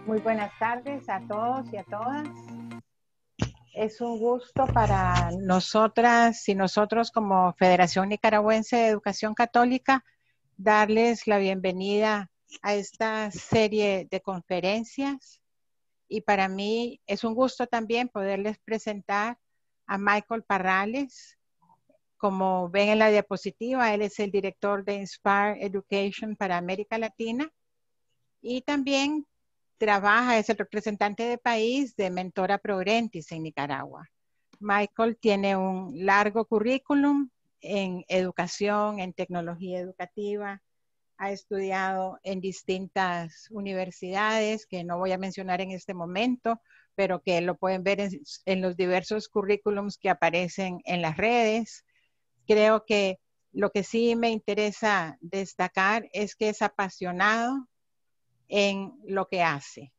Muy buenas tardes a todos y a todas. Es un gusto para nosotras y nosotros como Federación Nicaragüense de Educación Católica darles la bienvenida a esta serie de conferencias. Y para mí es un gusto también poderles presentar a Michael Parrales. Como ven en la diapositiva, él es el director de Inspire Education para América Latina y también es el representante de país de Mentora Progrentis en Nicaragua. Michael tiene un largo currículum en educación, en tecnología educativa. Ha estudiado en distintas universidades que no voy a mencionar en este momento, pero que lo pueden ver en los diversos currículums que aparecen en las redes. Creo que lo que sí me interesa destacar es que es apasionado en lo que hace.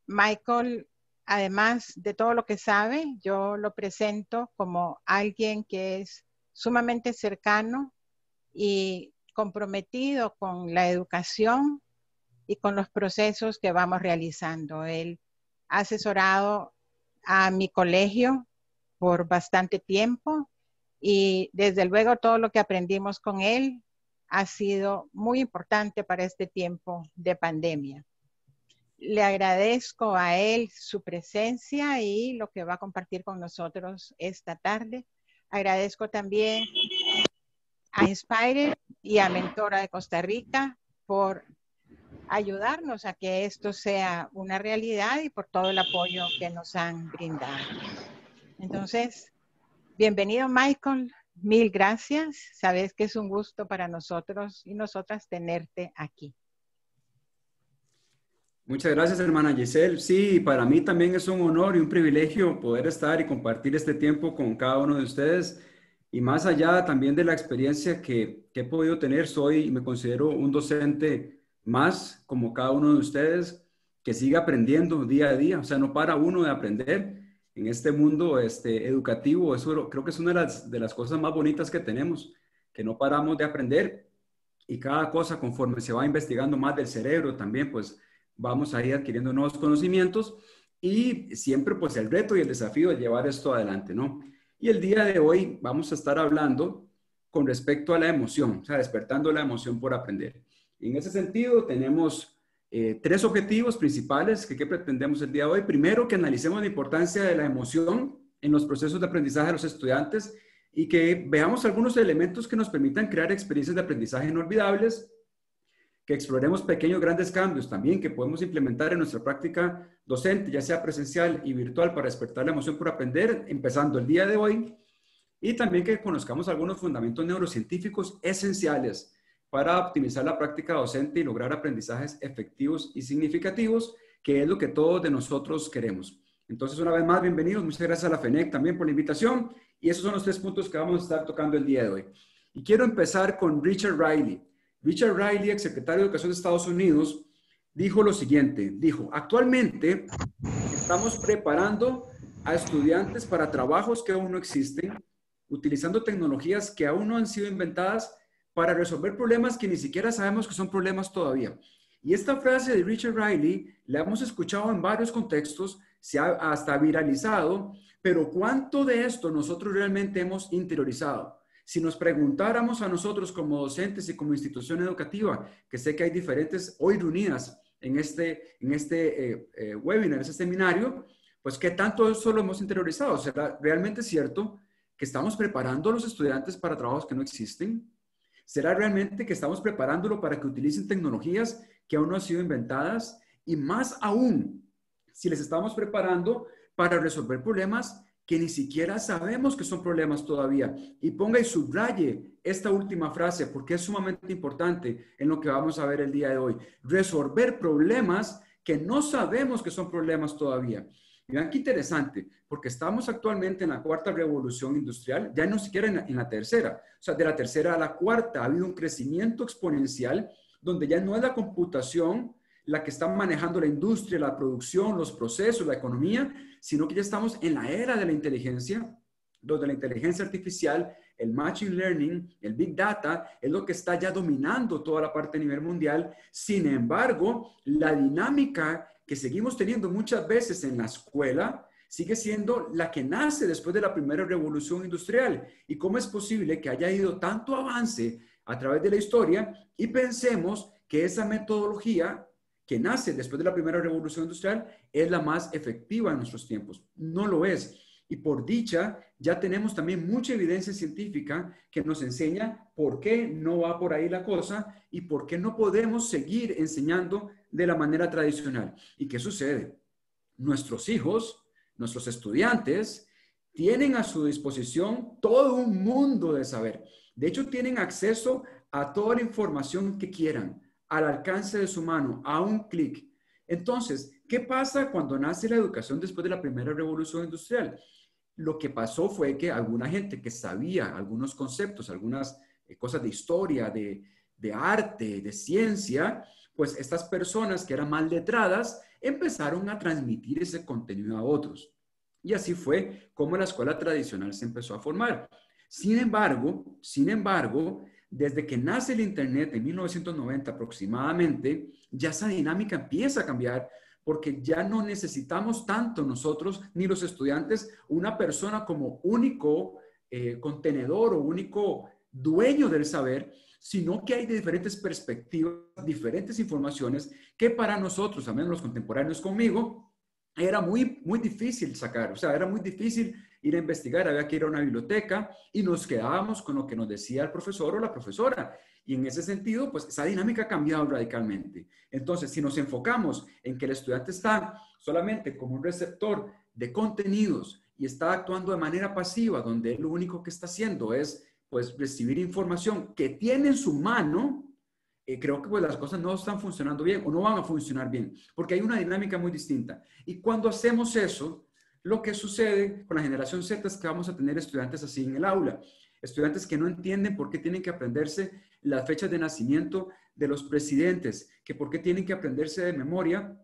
Michael, además de todo lo que sabe, yo lo presento como alguien que es sumamente cercano y comprometido con la educación y con los procesos que vamos realizando. Él ha asesorado a mi colegio por bastante tiempo y desde luego todo lo que aprendimos con él ha sido muy importante para este tiempo de pandemia. Le agradezco a él su presencia y lo que va a compartir con nosotros esta tarde. Agradezco también a Inspire y a Mentora de Costa Rica por ayudarnos a que esto sea una realidad y por todo el apoyo que nos han brindado. Entonces, bienvenido Michael, mil gracias. Sabes que es un gusto para nosotros y nosotras tenerte aquí. Muchas gracias, hermana Giselle. Sí, para mí también es un honor y un privilegio poder estar y compartir este tiempo con cada uno de ustedes. Y más allá también de la experiencia que he podido tener, soy y me considero un docente más como cada uno de ustedes que sigue aprendiendo día a día. O sea, no para uno de aprender en este mundo educativo. Eso creo que es una de las cosas más bonitas que tenemos, que no paramos de aprender y cada cosa conforme se va investigando más del cerebro también, pues vamos a ir adquiriendo nuevos conocimientos y siempre pues el reto y el desafío de llevar esto adelante, ¿no? Y el día de hoy vamos a estar hablando con respecto a la emoción, o sea, despertando la emoción por aprender. En ese sentido tenemos tres objetivos principales que pretendemos el día de hoy. Primero, que analicemos la importancia de la emoción en los procesos de aprendizaje de los estudiantes y que veamos algunos elementos que nos permitan crear experiencias de aprendizaje inolvidables, que exploremos pequeños grandes cambios también que podemos implementar en nuestra práctica docente, ya sea presencial y virtual, para despertar la emoción por aprender, empezando el día de hoy, y también que conozcamos algunos fundamentos neurocientíficos esenciales para optimizar la práctica docente y lograr aprendizajes efectivos y significativos, que es lo que todos de nosotros queremos. Entonces, una vez más, bienvenidos. Muchas gracias a la FENEC también por la invitación. Y esos son los tres puntos que vamos a estar tocando el día de hoy. Y quiero empezar con Richard Riley. Richard Riley, exsecretario de Educación de Estados Unidos, dijo lo siguiente. Dijo, actualmente estamos preparando a estudiantes para trabajos que aún no existen, utilizando tecnologías que aún no han sido inventadas para resolver problemas que ni siquiera sabemos que son problemas todavía. Y esta frase de Richard Riley la hemos escuchado en varios contextos, se ha hasta viralizado, pero ¿cuánto de esto nosotros realmente hemos interiorizado? Si nos preguntáramos a nosotros como docentes y como institución educativa, que sé que hay diferentes hoy reunidas en este webinar, en este seminario, pues ¿qué tanto eso lo hemos interiorizado? ¿Será realmente cierto que estamos preparando a los estudiantes para trabajos que no existen? ¿Será realmente que estamos preparándolo para que utilicen tecnologías que aún no han sido inventadas? Y más aún, si les estamos preparando para resolver problemas que ni siquiera sabemos que son problemas todavía. Y ponga y subraye esta última frase porque es sumamente importante en lo que vamos a ver el día de hoy. Resolver problemas que no sabemos que son problemas todavía. Y vean qué interesante, porque estamos actualmente en la cuarta revolución industrial, ya no siquiera en la tercera. O sea, de la tercera a la cuarta ha habido un crecimiento exponencial donde ya no es la computación la que está manejando la industria, la producción, los procesos, la economía, sino que ya estamos en la era de la inteligencia, donde la inteligencia artificial el Machine Learning, el Big Data, es lo que está ya dominando toda la parte a nivel mundial. Sin embargo, la dinámica que seguimos teniendo muchas veces en la escuela sigue siendo la que nace después de la primera revolución industrial. ¿Y cómo es posible que haya ido tanto avance a través de la historia y pensemos que esa metodología que nace después de la primera revolución industrial es la más efectiva en nuestros tiempos? No lo es. Y por dicha, ya tenemos también mucha evidencia científica que nos enseña por qué no va por ahí la cosa y por qué no podemos seguir enseñando de la manera tradicional. ¿Y qué sucede? Nuestros hijos, nuestros estudiantes, tienen a su disposición todo un mundo de saber. De hecho, tienen acceso a toda la información que quieran, al alcance de su mano, a un clic. Entonces, ¿qué pasa cuando nace la educación después de la primera revolución industrial? Lo que pasó fue que alguna gente que sabía algunos conceptos, algunas cosas de historia, de arte, de ciencia, pues estas personas que eran mal letradas empezaron a transmitir ese contenido a otros. Y así fue como la escuela tradicional se empezó a formar. Sin embargo, desde que nace el Internet en 1990 aproximadamente, ya esa dinámica empieza a cambiar porque ya no necesitamos tanto nosotros ni los estudiantes una persona como único contenedor o único dueño del saber, sino que hay diferentes perspectivas, diferentes informaciones que para nosotros, al menos los contemporáneos conmigo, era muy difícil sacar. O sea, era muy difícil ir a investigar, había que ir a una biblioteca y nos quedábamos con lo que nos decía el profesor o la profesora. Y en ese sentido, pues esa dinámica ha cambiado radicalmente. Entonces, si nos enfocamos en que el estudiante está solamente como un receptor de contenidos y está actuando de manera pasiva, donde él lo único que está haciendo es pues recibir información que tiene en su mano, creo que pues las cosas no están funcionando bien o no van a funcionar bien, porque hay una dinámica muy distinta. Y cuando hacemos eso, lo que sucede con la generación Z es que vamos a tener estudiantes así en el aula. Estudiantes que no entienden por qué tienen que aprenderse las fechas de nacimiento de los presidentes, que por qué tienen que aprenderse de memoria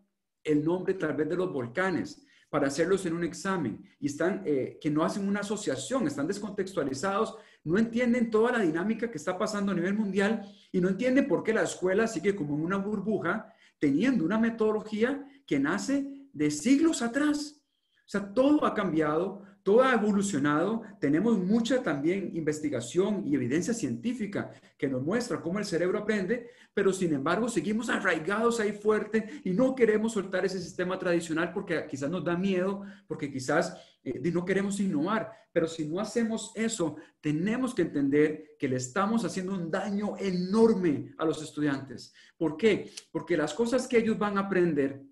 el nombre tal vez de los volcanes para hacerlos en un examen. Y están, que no hacen una asociación, están descontextualizados, no entienden toda la dinámica que está pasando a nivel mundial y no entienden por qué la escuela sigue como en una burbuja, teniendo una metodología que nace de siglos atrás. O sea, todo ha cambiado, todo ha evolucionado. Tenemos mucha también investigación y evidencia científica que nos muestra cómo el cerebro aprende, pero sin embargo seguimos arraigados ahí fuerte y no queremos soltar ese sistema tradicional porque quizás nos da miedo, porque quizás no queremos innovar. Pero si no hacemos eso, tenemos que entender que le estamos haciendo un daño enorme a los estudiantes. ¿Por qué? Porque las cosas que ellos van a aprender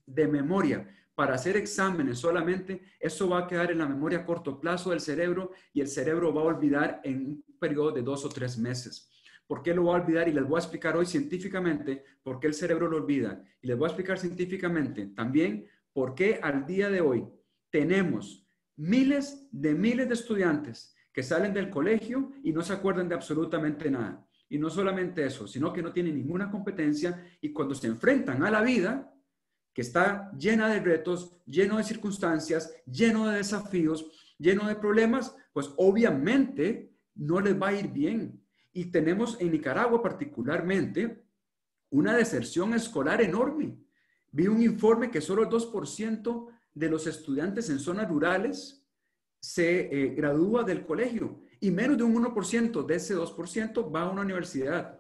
de memoria, para hacer exámenes solamente, eso va a quedar en la memoria a corto plazo del cerebro y el cerebro va a olvidar en un periodo de 2 o 3 meses. ¿Por qué lo va a olvidar? Y les voy a explicar hoy científicamente por qué el cerebro lo olvida. Y les voy a explicar científicamente también por qué al día de hoy tenemos miles de estudiantes que salen del colegio y no se acuerdan de absolutamente nada. Y no solamente eso, sino que no tienen ninguna competencia y cuando se enfrentan a la vida, que está llena de retos, lleno de circunstancias, lleno de desafíos, lleno de problemas, pues obviamente no les va a ir bien. Y tenemos en Nicaragua particularmente una deserción escolar enorme. Vi un informe que solo el 2% de los estudiantes en zonas rurales se gradúa del colegio y menos de un 1% de ese 2% va a una universidad.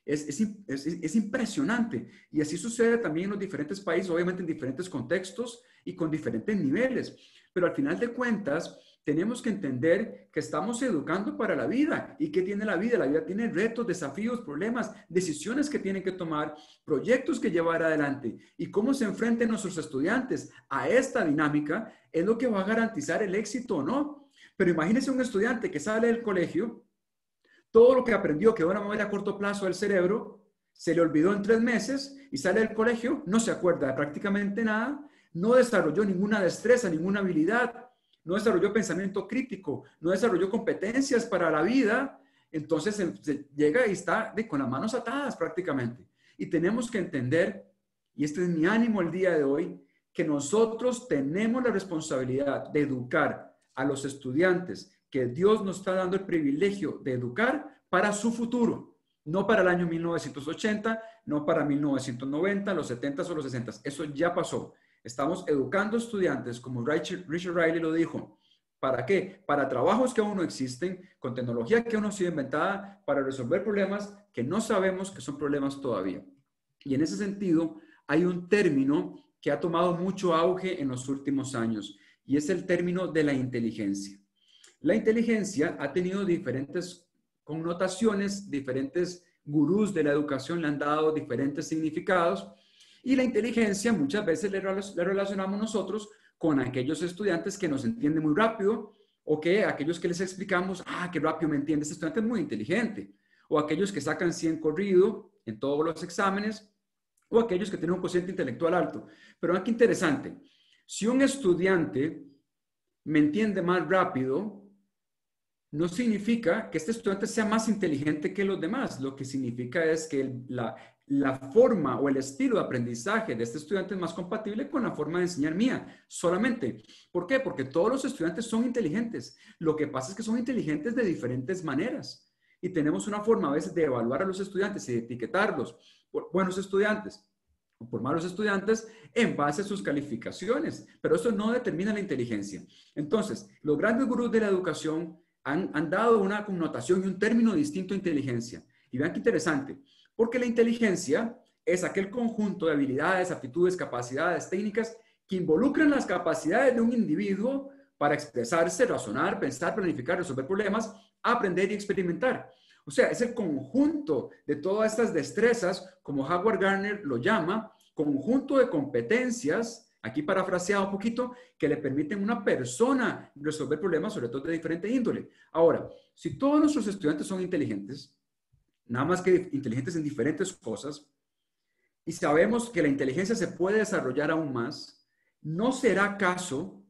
Es impresionante. Y así sucede también en los diferentes países, obviamente en diferentes contextos y con diferentes niveles. Pero al final de cuentas, tenemos que entender que estamos educando para la vida. ¿Y qué tiene la vida? La vida tiene retos, desafíos, problemas, decisiones que tienen que tomar, proyectos que llevar adelante. Y cómo se enfrenten nuestros estudiantes a esta dinámica es lo que va a garantizar el éxito o no. Pero imagínense un estudiante que sale del colegio, todo lo que aprendió quedó en una memoria a corto plazo del cerebro, se le olvidó en 3 meses y sale del colegio, no se acuerda de prácticamente nada, no desarrolló ninguna destreza, ninguna habilidad, no desarrolló pensamiento crítico, no desarrolló competencias para la vida, entonces se llega y está con las manos atadas prácticamente. Y tenemos que entender, y este es mi ánimo el día de hoy, que nosotros tenemos la responsabilidad de educar a los estudiantes que Dios nos está dando el privilegio de educar para su futuro, no para el año 1980, no para 1990, los 70 o los 60. Eso ya pasó. Estamos educando estudiantes, como Richard Riley lo dijo. ¿Para qué? Para trabajos que aún no existen, con tecnología que aún no ha sido inventada, para resolver problemas que no sabemos que son problemas todavía. Y en ese sentido, hay un término que ha tomado mucho auge en los últimos años, y es el término de la inteligencia. La inteligencia ha tenido diferentes connotaciones, diferentes gurús de la educación le han dado diferentes significados, y la inteligencia muchas veces le relacionamos nosotros con aquellos estudiantes que nos entienden muy rápido, o que aquellos que les explicamos, qué rápido me entiende, este estudiante es muy inteligente, o aquellos que sacan 100 corrido en todos los exámenes, o aquellos que tienen un cociente intelectual alto. Pero aquí interesante, si un estudiante me entiende más rápido, no significa que este estudiante sea más inteligente que los demás. Lo que significa es que la forma o el estilo de aprendizaje de este estudiante es más compatible con la forma de enseñar mía, solamente. ¿Por qué? Porque todos los estudiantes son inteligentes. Lo que pasa es que son inteligentes de diferentes maneras. Y tenemos una forma a veces de evaluar a los estudiantes y de etiquetarlos por buenos estudiantes o por malos estudiantes en base a sus calificaciones. Pero eso no determina la inteligencia. Entonces, los grandes gurús de la educación han dado una connotación y un término distinto a inteligencia. Y vean qué interesante, porque la inteligencia es aquel conjunto de habilidades, aptitudes, capacidades, técnicas que involucran las capacidades de un individuo para expresarse, razonar, pensar, planificar, resolver problemas, aprender y experimentar. O sea, es el conjunto de todas estas destrezas, como Howard Gardner lo llama, conjunto de competencias, aquí parafraseado un poquito, que le permiten a una persona resolver problemas, sobre todo de diferente índole. Ahora, si todos nuestros estudiantes son inteligentes, nada más que inteligentes en diferentes cosas, y sabemos que la inteligencia se puede desarrollar aún más, ¿no será acaso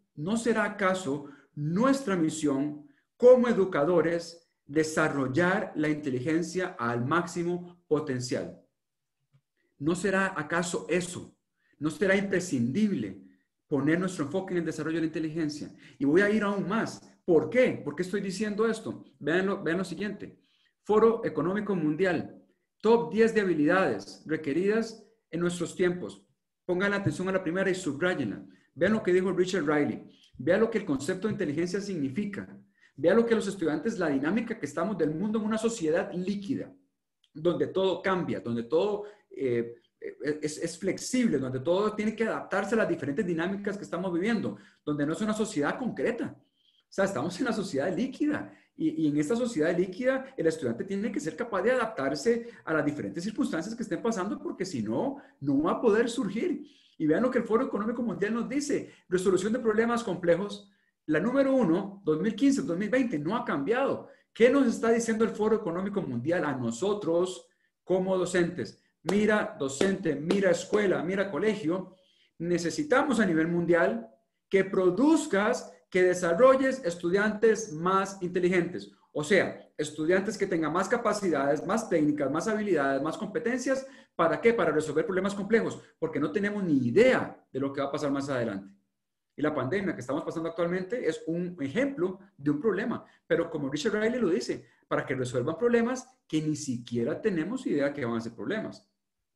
nuestra misión como educadores desarrollar la inteligencia al máximo potencial? ¿No será acaso eso? ¿No será imprescindible poner nuestro enfoque en el desarrollo de la inteligencia? Y voy a ir aún más. ¿Por qué? ¿Por qué estoy diciendo esto? Vean lo siguiente. Foro Económico Mundial. Top 10 de habilidades requeridas en nuestros tiempos. Pongan atención a la primera y subrayenla. Vean lo que dijo Richard Riley. Vean lo que el concepto de inteligencia significa. Vean lo que los estudiantes, la dinámica que estamos del mundo en una sociedad líquida, donde todo cambia, donde todo es flexible, donde todo tiene que adaptarse a las diferentes dinámicas que estamos viviendo, donde no es una sociedad concreta. O sea, estamos en la sociedad líquida y en esta sociedad líquida el estudiante tiene que ser capaz de adaptarse a las diferentes circunstancias que estén pasando, porque si no, no va a poder surgir. Y vean lo que el Foro Económico Mundial nos dice: resolución de problemas complejos. La número 1, 2015-2020, no ha cambiado. ¿Qué nos está diciendo el Foro Económico Mundial a nosotros como docentes? Mira, docente, mira, escuela, mira, colegio, necesitamos a nivel mundial que produzcas, que desarrolles estudiantes más inteligentes. O sea, estudiantes que tengan más capacidades, más técnicas, más habilidades, más competencias. ¿Para qué? Para resolver problemas complejos, porque no tenemos ni idea de lo que va a pasar más adelante. Y la pandemia que estamos pasando actualmente es un ejemplo de un problema. Pero como Richard Riley lo dice, para que resuelvan problemas que ni siquiera tenemos idea que van a ser problemas.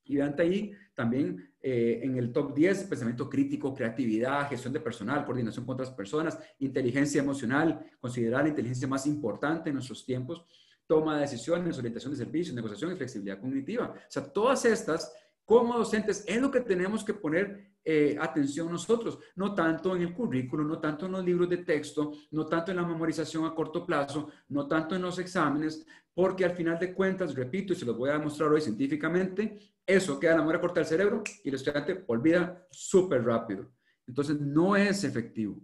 Y vean ahí también en el top 10, pensamiento crítico, creatividad, gestión de personal, coordinación con otras personas, inteligencia emocional, considerar la inteligencia más importante en nuestros tiempos, toma de decisiones, orientación de servicios, negociación y flexibilidad cognitiva. O sea, todas estas, como docentes, es lo que tenemos que poner atención nosotros, no tanto en el currículo, no tanto en los libros de texto, no tanto en la memorización a corto plazo, no tanto en los exámenes, porque al final de cuentas, repito, y se los voy a demostrar hoy científicamente, eso queda en la memoria corta del cerebro y el estudiante olvida súper rápido. Entonces, no es efectivo.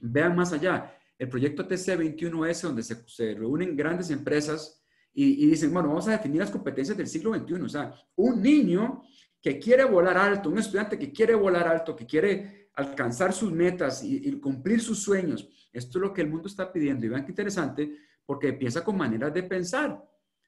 Vean más allá, el proyecto TC21S, donde se reúnen grandes empresas y dicen, bueno, vamos a definir las competencias del siglo XXI. O sea, un niño que quiere volar alto, un estudiante que quiere volar alto, que quiere alcanzar sus metas y cumplir sus sueños. Esto es lo que el mundo está pidiendo. Y vean qué interesante, porque piensa con maneras de pensar.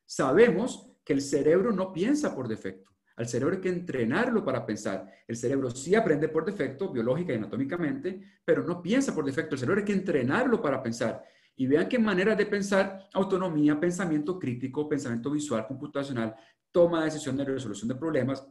Sabemos que el cerebro no piensa por defecto. Al cerebro hay que entrenarlo para pensar. El cerebro sí aprende por defecto, biológica y anatómicamente, pero no piensa por defecto. El cerebro hay que entrenarlo para pensar. Y vean qué maneras de pensar: autonomía, pensamiento crítico, pensamiento visual, computacional, toma de decisiones, resolución de problemas.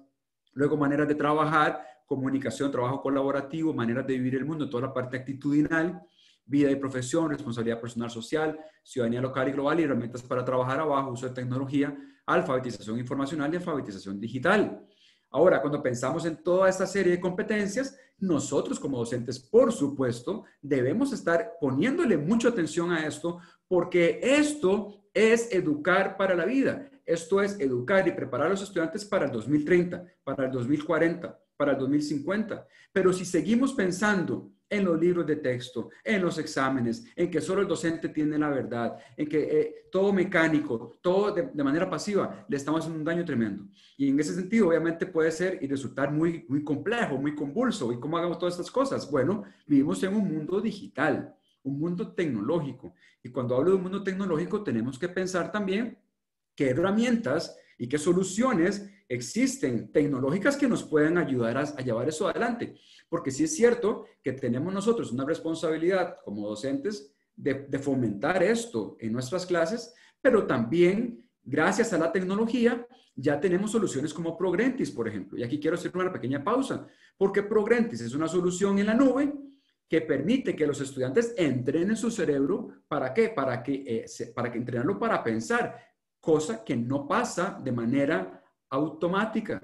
Luego, maneras de trabajar, comunicación, trabajo colaborativo, maneras de vivir el mundo, toda la parte actitudinal, vida y profesión, responsabilidad personal social, ciudadanía local y global, y herramientas para trabajar abajo, uso de tecnología, alfabetización informacional y alfabetización digital. Ahora, cuando pensamos en toda esta serie de competencias, nosotros como docentes, por supuesto, debemos estar poniéndole mucha atención a esto, porque esto es educar para la vida. Esto es educar y preparar a los estudiantes para el 2030, para el 2040, para el 2050. Pero si seguimos pensando en los libros de texto, en los exámenes, en que solo el docente tiene la verdad, en que todo mecánico, todo de manera pasiva, le estamos haciendo un daño tremendo. Y en ese sentido, obviamente, puede ser y resultar muy, muy complejo, muy convulso. ¿Y cómo hagamos todas estas cosas? Bueno, vivimos en un mundo digital, un mundo tecnológico. Y cuando hablo de un mundo tecnológico, tenemos que pensar también qué herramientas y qué soluciones existen tecnológicas que nos pueden ayudar a llevar eso adelante. Porque sí es cierto que tenemos nosotros una responsabilidad como docentes de fomentar esto en nuestras clases, pero también, gracias a la tecnología, ya tenemos soluciones como Progrentis, por ejemplo. Y aquí quiero hacer una pequeña pausa, porque Progrentis es una solución en la nube que permite que los estudiantes entrenen su cerebro. ¿Para qué? Para que entrenarlo para pensar, cosa que no pasa de manera automática,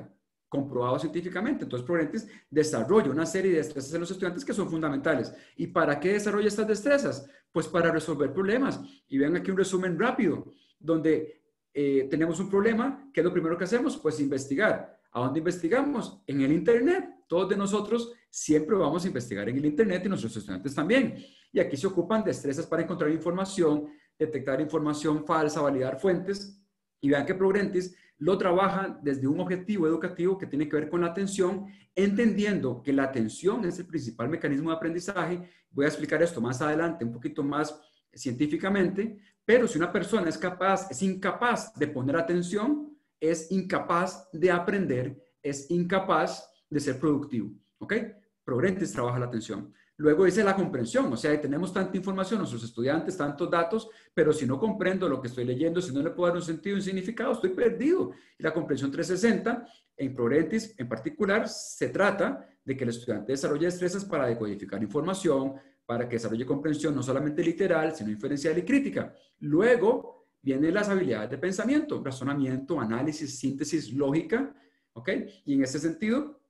comprobado científicamente. Entonces, Progrentis desarrolla una serie de destrezas en los estudiantes que son fundamentales. ¿Y para qué desarrolla estas destrezas? Pues para resolver problemas. Y vean aquí un resumen rápido, donde tenemos un problema. ¿Qué es lo primero que hacemos? Pues investigar. ¿A dónde investigamos? En el Internet. Todos de nosotros siempre vamos a investigar en el Internet y nuestros estudiantes también. Y aquí se ocupan destrezas para encontrar información, detectar información falsa, validar fuentes. Y vean que Progrentis lo trabaja desde un objetivo educativo que tiene que ver con la atención, entendiendo que la atención es el principal mecanismo de aprendizaje. Voy a explicar esto más adelante un poquito más científicamente, pero si una persona es incapaz de poner atención, es incapaz de aprender, es incapaz de ser productivo, ¿ok? Progrentis trabaja la atención. Luego dice la comprensión, o sea, tenemos tanta información, nuestros estudiantes, tantos datos, pero si no comprendo lo que estoy leyendo, si no le puedo dar un sentido, un significado, estoy perdido. Y la comprensión 360, en Progrentis en particular, se trata de que el estudiante desarrolle destrezas para decodificar información, para que desarrolle comprensión no solamente literal, sino inferencial y crítica. Luego vienen las habilidades de pensamiento, razonamiento, análisis, síntesis, lógica, ¿ok? Y en ese sentido,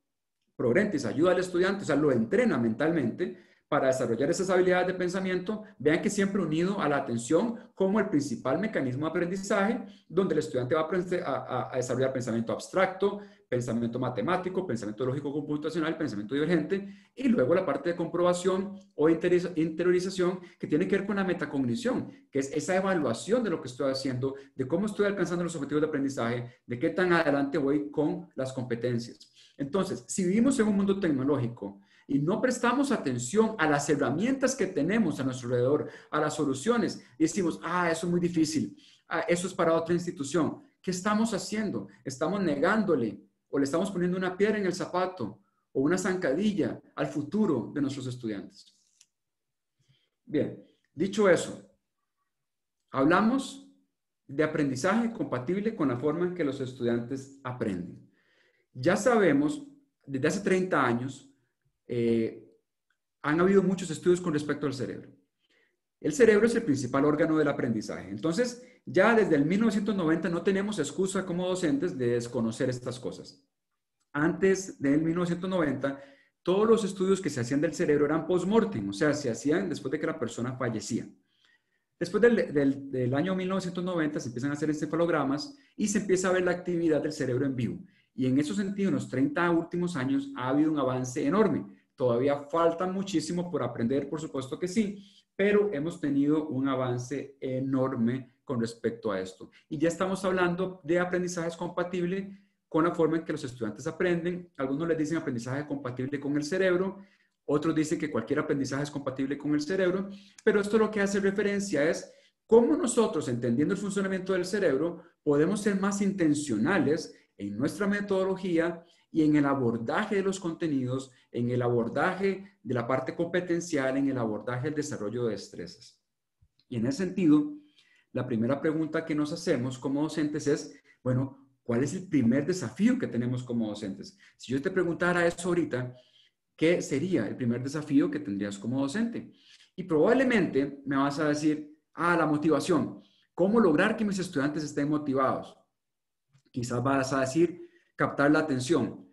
Progrentis ayuda al estudiante, o sea, lo entrena mentalmente para desarrollar esas habilidades de pensamiento. Vean que siempre unido a la atención como el principal mecanismo de aprendizaje, donde el estudiante va a desarrollar pensamiento abstracto, pensamiento matemático, pensamiento lógico computacional, pensamiento divergente, y luego la parte de comprobación o interiorización, que tiene que ver con la metacognición, que es esa evaluación de lo que estoy haciendo, de cómo estoy alcanzando los objetivos de aprendizaje, de qué tan adelante voy con las competencias. Entonces, si vivimos en un mundo tecnológico y no prestamos atención a las herramientas que tenemos a nuestro alrededor, a las soluciones, y decimos, eso es muy difícil, eso es para otra institución, ¿qué estamos haciendo? Estamos negándole o le estamos poniendo una piedra en el zapato o una zancadilla al futuro de nuestros estudiantes. Bien, dicho eso, hablamos de aprendizaje compatible con la forma en que los estudiantes aprenden. Ya sabemos, desde hace 30 años, han habido muchos estudios con respecto al cerebro. El cerebro es el principal órgano del aprendizaje. Entonces, ya desde el 1990 no tenemos excusa como docentes de desconocer estas cosas. Antes del 1990, todos los estudios que se hacían del cerebro eran post-mortem, o sea, se hacían después de que la persona fallecía. Después del año 1990 se empiezan a hacer encefalogramas y se empieza a ver la actividad del cerebro en vivo. Y en esos sentidos, en los 30 últimos años ha habido un avance enorme. Todavía falta muchísimo por aprender, por supuesto que sí, pero hemos tenido un avance enorme con respecto a esto. Y ya estamos hablando de aprendizajes compatibles con la forma en que los estudiantes aprenden. Algunos les dicen aprendizaje compatible con el cerebro, otros dicen que cualquier aprendizaje es compatible con el cerebro, pero esto lo que hace referencia es cómo nosotros, entendiendo el funcionamiento del cerebro, podemos ser más intencionales en nuestra metodología y en el abordaje de los contenidos, en el abordaje de la parte competencial, en el abordaje del desarrollo de destrezas. Y en ese sentido, la primera pregunta que nos hacemos como docentes es, bueno, ¿cuál es el primer desafío que tenemos como docentes? Si yo te preguntara eso ahorita, ¿qué sería el primer desafío que tendrías como docente? Y probablemente me vas a decir, la motivación. ¿Cómo lograr que mis estudiantes estén motivados? Quizás vas a decir, captar la atención,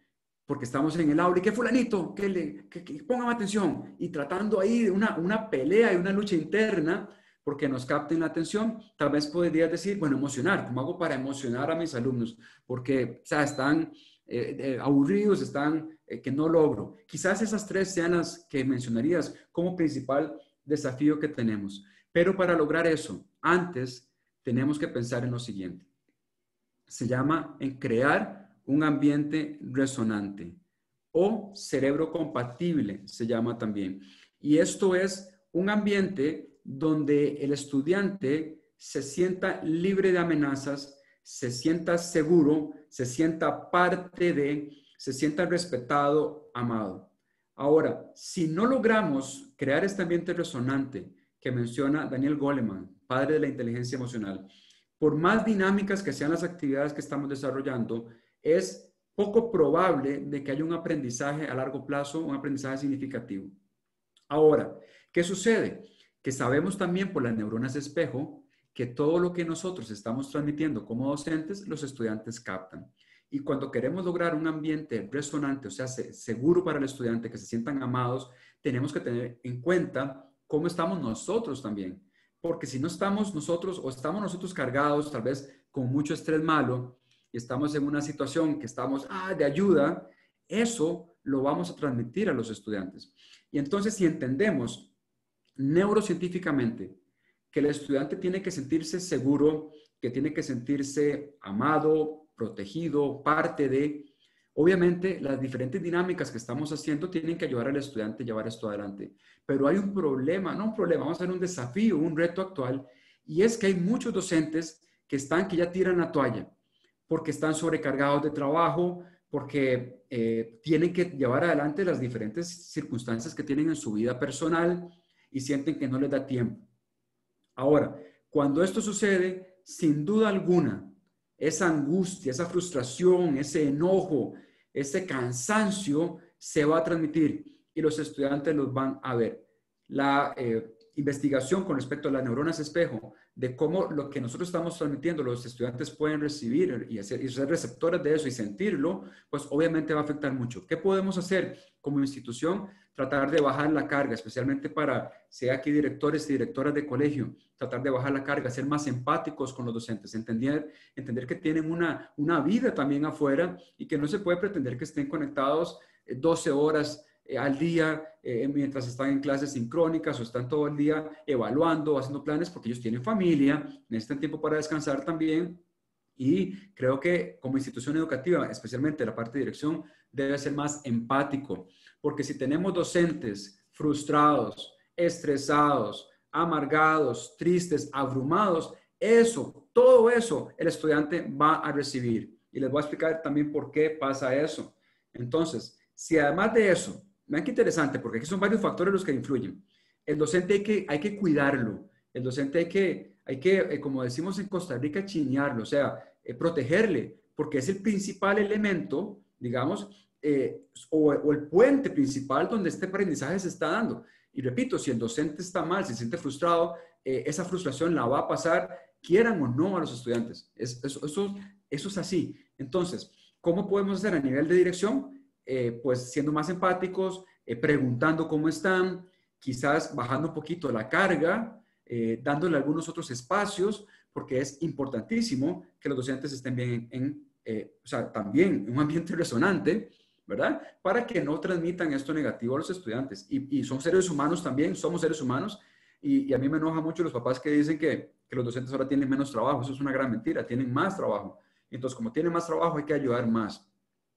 porque estamos en el aula y que fulanito, que pongan atención, y tratando ahí de una pelea y una lucha interna, porque nos capten la atención. Tal vez podrías decir, bueno, emocionar, ¿cómo hago para emocionar a mis alumnos? Porque, o sea, están aburridos, están que no logro. Quizás esas tres sean las que mencionarías como principal desafío que tenemos. Pero para lograr eso, antes tenemos que pensar en lo siguiente. Se llama en crear un ambiente resonante o cerebro compatible, se llama también. Y esto es un ambiente donde el estudiante se sienta libre de amenazas, se sienta seguro, se sienta parte de, se sienta respetado, amado. Ahora, si no logramos crear este ambiente resonante que menciona Daniel Goleman, padre de la inteligencia emocional, por más dinámicas que sean las actividades que estamos desarrollando, es poco probable de que haya un aprendizaje a largo plazo, un aprendizaje significativo. Ahora, ¿qué sucede? Que sabemos también por las neuronas de espejo que todo lo que nosotros estamos transmitiendo como docentes, los estudiantes captan. Y cuando queremos lograr un ambiente resonante, o sea, seguro para el estudiante, que se sientan amados, tenemos que tener en cuenta cómo estamos nosotros también. Porque si no estamos nosotros o estamos nosotros cargados, tal vez con mucho estrés malo, y estamos en una situación que estamos de ayuda, eso lo vamos a transmitir a los estudiantes. Y entonces, si entendemos neurocientíficamente que el estudiante tiene que sentirse seguro, que tiene que sentirse amado, protegido, parte de, obviamente las diferentes dinámicas que estamos haciendo tienen que ayudar al estudiante a llevar esto adelante. Pero hay un problema, no un problema, vamos a ver un desafío, un reto actual, y es que hay muchos docentes que ya tiran la toalla, porque están sobrecargados de trabajo, porque tienen que llevar adelante las diferentes circunstancias que tienen en su vida personal y sienten que no les da tiempo. Ahora, cuando esto sucede, sin duda alguna, esa angustia, esa frustración, ese enojo, ese cansancio se va a transmitir y los estudiantes los van a ver. La investigación con respecto a las neuronas espejo, de cómo lo que nosotros estamos transmitiendo los estudiantes pueden recibir y ser receptores de eso y sentirlo, pues obviamente va a afectar mucho. ¿Qué podemos hacer como institución? Tratar de bajar la carga, especialmente para, sea aquí directores y directoras de colegio, tratar de bajar la carga, ser más empáticos con los docentes, entender que tienen una vida también afuera y que no se puede pretender que estén conectados 12 horas al día mientras están en clases sincrónicas o están todo el día evaluando, haciendo planes, porque ellos tienen familia, necesitan tiempo para descansar también. Y creo que como institución educativa, especialmente la parte de dirección, debe ser más empático, porque si tenemos docentes frustrados, estresados, amargados, tristes, abrumados, todo eso, el estudiante va a recibir. Y les voy a explicar también por qué pasa eso. Entonces, si además de eso, vean qué interesante, porque aquí son varios factores los que influyen. El docente hay que cuidarlo. El docente hay que, como decimos en Costa Rica, chinearlo, o sea, protegerle, porque es el principal elemento, digamos, o el puente principal donde este aprendizaje se está dando. Y repito, si el docente está mal, se siente frustrado, esa frustración la va a pasar, quieran o no, a los estudiantes. Eso es así. Entonces, ¿cómo podemos hacer a nivel de dirección? Pues siendo más empáticos, preguntando cómo están, quizás bajando un poquito la carga, dándole algunos otros espacios, porque es importantísimo que los docentes estén bien o sea, también en un ambiente resonante, ¿verdad? Para que no transmitan esto negativo a los estudiantes. Y son seres humanos también, somos seres humanos, y a mí me enoja mucho los papás que dicen que los docentes ahora tienen menos trabajo. Eso es una gran mentira, tienen más trabajo. Entonces, como tienen más trabajo, hay que ayudar más.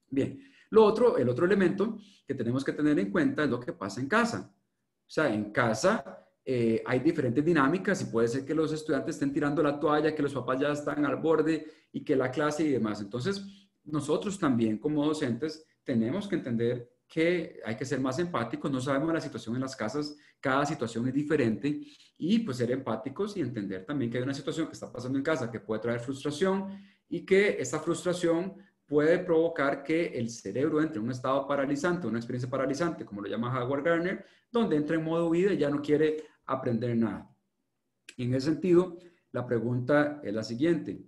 Bien, el otro elemento que tenemos que tener en cuenta es lo que pasa en casa. O sea, en casa hay diferentes dinámicas y puede ser que los estudiantes estén tirando la toalla, que los papás ya están al borde y que la clase y demás. Entonces, nosotros también como docentes tenemos que entender que hay que ser más empáticos, no sabemos la situación en las casas, cada situación es diferente y pues ser empáticos y entender también que hay una situación que está pasando en casa que puede traer frustración y que esa frustración puede provocar que el cerebro entre en un estado paralizante, una experiencia paralizante, como lo llama Howard Gardner, donde entra en modo vida y ya no quiere aprender nada. Y en ese sentido, la pregunta es la siguiente.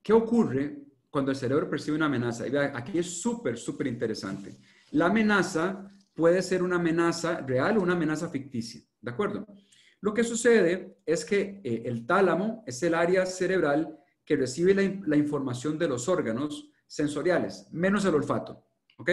¿Qué ocurre cuando el cerebro percibe una amenaza? Y vea, aquí es súper, súper interesante. La amenaza puede ser una amenaza real o una amenaza ficticia, ¿de acuerdo? Lo que sucede es que el tálamo es el área cerebral que recibe la información de los órganos sensoriales, menos el olfato, ¿ok?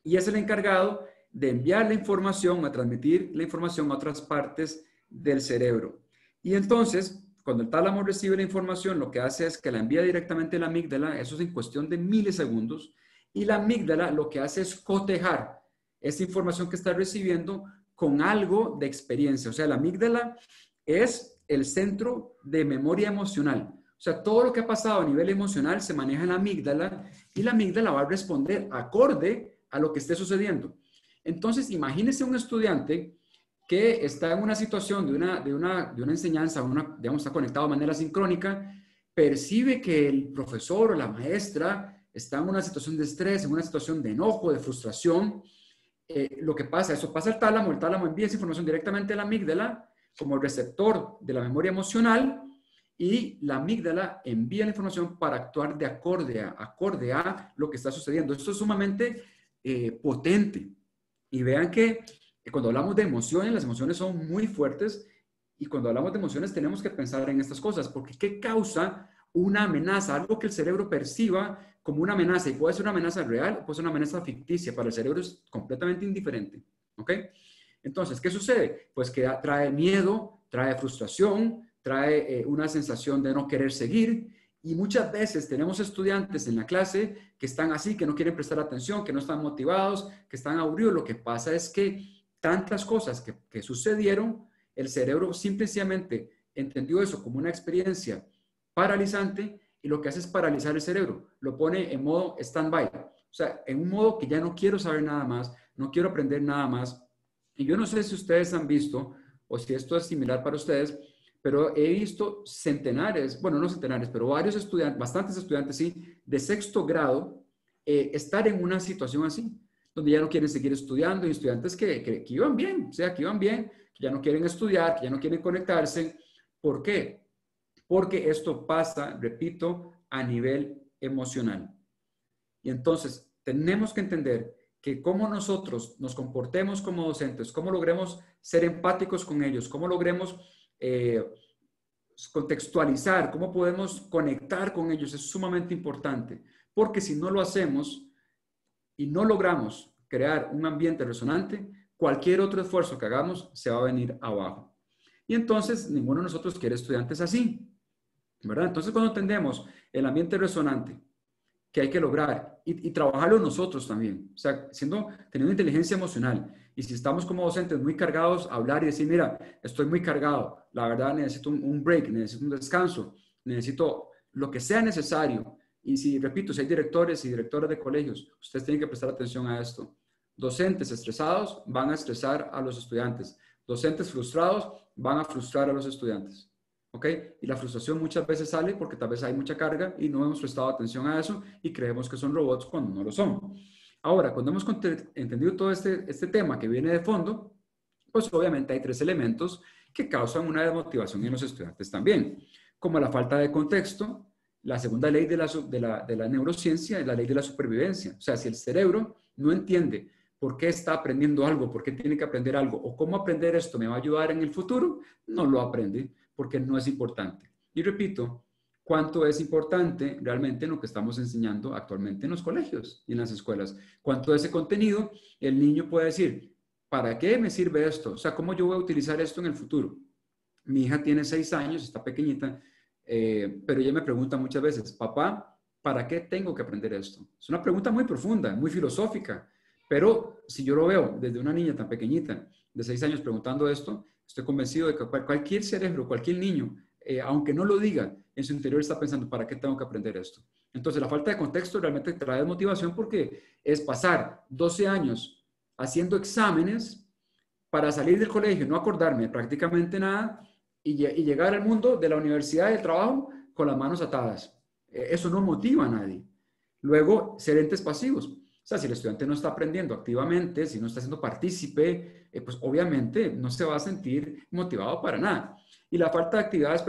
Y es el encargado de enviar la información, a transmitir la información a otras partes del cerebro. Y entonces, cuando el tálamo recibe la información, lo que hace es que la envía directamente a la amígdala, eso es en cuestión de milisegundos, y la amígdala lo que hace es cotejar esa información que está recibiendo con algo de experiencia. O sea, la amígdala es el centro de memoria emocional. O sea, todo lo que ha pasado a nivel emocional se maneja en la amígdala y la amígdala va a responder acorde a lo que esté sucediendo. Entonces, imagínese un estudiante que está en una situación de una enseñanza, digamos, está conectado de manera sincrónica, percibe que el profesor o la maestra está en una situación de estrés, en una situación de enojo, de frustración. Lo que pasa, eso pasa al tálamo, el tálamo envía esa información directamente a la amígdala como el receptor de la memoria emocional y la amígdala envía la información para actuar de acorde a lo que está sucediendo. Esto es sumamente potente. Y vean que cuando hablamos de emociones, las emociones son muy fuertes y cuando hablamos de emociones tenemos que pensar en estas cosas, porque ¿qué causa una amenaza? Algo que el cerebro perciba como una amenaza, y puede ser una amenaza real o puede ser una amenaza ficticia, para el cerebro es completamente indiferente, ¿ok? Entonces, ¿qué sucede? Pues que trae miedo, trae frustración, trae una sensación de no querer seguir, y muchas veces tenemos estudiantes en la clase que están así, que no quieren prestar atención, que no están motivados, que están aburridos. Lo que pasa es que tantas cosas que sucedieron, el cerebro simplemente entendió eso como una experiencia paralizante y lo que hace es paralizar el cerebro. Lo pone en modo stand-by. O sea, en un modo que ya no quiero saber nada más, no quiero aprender nada más. Y yo no sé si ustedes han visto o si esto es similar para ustedes, pero he visto centenares, bueno, no centenares, pero varios estudiantes, bastantes estudiantes, sí, de sexto grado, estar en una situación así, donde ya no quieren seguir estudiando, y estudiantes que iban bien, o sea, que iban bien, que ya no quieren estudiar, que ya no quieren conectarse. ¿Por qué? Porque esto pasa, repito, a nivel emocional. Y entonces tenemos que entender que cómo nosotros nos comportemos como docentes, cómo logremos ser empáticos con ellos, cómo logremos contextualizar, cómo podemos conectar con ellos, es sumamente importante. Porque si no lo hacemos y no logramos crear un ambiente resonante, cualquier otro esfuerzo que hagamos se va a venir abajo. Y entonces ninguno de nosotros quiere estudiantes así, ¿verdad? Entonces cuando entendemos el ambiente resonante que hay que lograr y trabajarlo nosotros también, o sea, teniendo inteligencia emocional. Y si estamos como docentes muy cargados, hablar y decir, mira, estoy muy cargado, la verdad necesito un break, necesito un descanso, necesito lo que sea necesario. Y si, repito, si hay directores y directoras de colegios, ustedes tienen que prestar atención a esto. Docentes estresados van a estresar a los estudiantes. Docentes frustrados van a frustrar a los estudiantes. ¿Ok? Y la frustración muchas veces sale porque tal vez hay mucha carga y no hemos prestado atención a eso y creemos que son robots cuando no lo son. Ahora, cuando hemos entendido todo este tema que viene de fondo, pues obviamente hay tres elementos que causan una desmotivación en los estudiantes también, como la falta de contexto, la segunda ley de la neurociencia es la ley de la supervivencia. O sea, si el cerebro no entiende por qué está aprendiendo algo, por qué tiene que aprender algo o cómo aprender esto me va a ayudar en el futuro, no lo aprende porque no es importante. Y repito, ¿cuánto es importante realmente en lo que estamos enseñando actualmente en los colegios y en las escuelas? ¿Cuánto de ese contenido el niño puede decir, ¿para qué me sirve esto? O sea, ¿cómo yo voy a utilizar esto en el futuro? Mi hija tiene 6 años, está pequeñita, pero ella me pregunta muchas veces, papá, ¿para qué tengo que aprender esto? Es una pregunta muy profunda, muy filosófica, pero si yo lo veo desde una niña tan pequeñita, de 6 años, preguntando esto, estoy convencido de que cualquier cerebro, cualquier niño, aunque no lo diga, en su interior está pensando, ¿para qué tengo que aprender esto? Entonces, la falta de contexto realmente trae desmotivación porque es pasar 12 años haciendo exámenes para salir del colegio, no acordarme prácticamente nada y llegar al mundo de la universidad y del trabajo con las manos atadas. Eso no motiva a nadie. Luego, ser entes pasivos. O sea, si el estudiante no está aprendiendo activamente, si no está siendo partícipe, pues obviamente no se va a sentir motivado para nada. Y la falta de actividades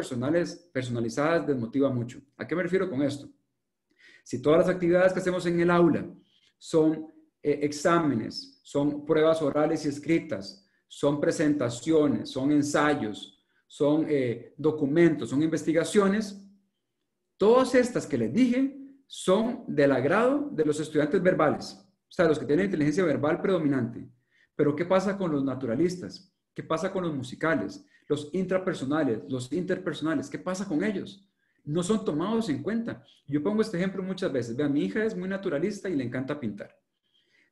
personalizadas desmotiva mucho. ¿A qué me refiero con esto? Si todas las actividades que hacemos en el aula son exámenes, son pruebas orales y escritas, son presentaciones, son ensayos, son documentos, son investigaciones, todas estas que les dije son del agrado de los estudiantes verbales, o sea, los que tienen inteligencia verbal predominante. Pero ¿qué pasa con los naturalistas? ¿Qué pasa con los musicales? Los intrapersonales, los interpersonales, ¿qué pasa con ellos? No son tomados en cuenta. Yo pongo este ejemplo muchas veces. Vean, mi hija es muy naturalista y le encanta pintar.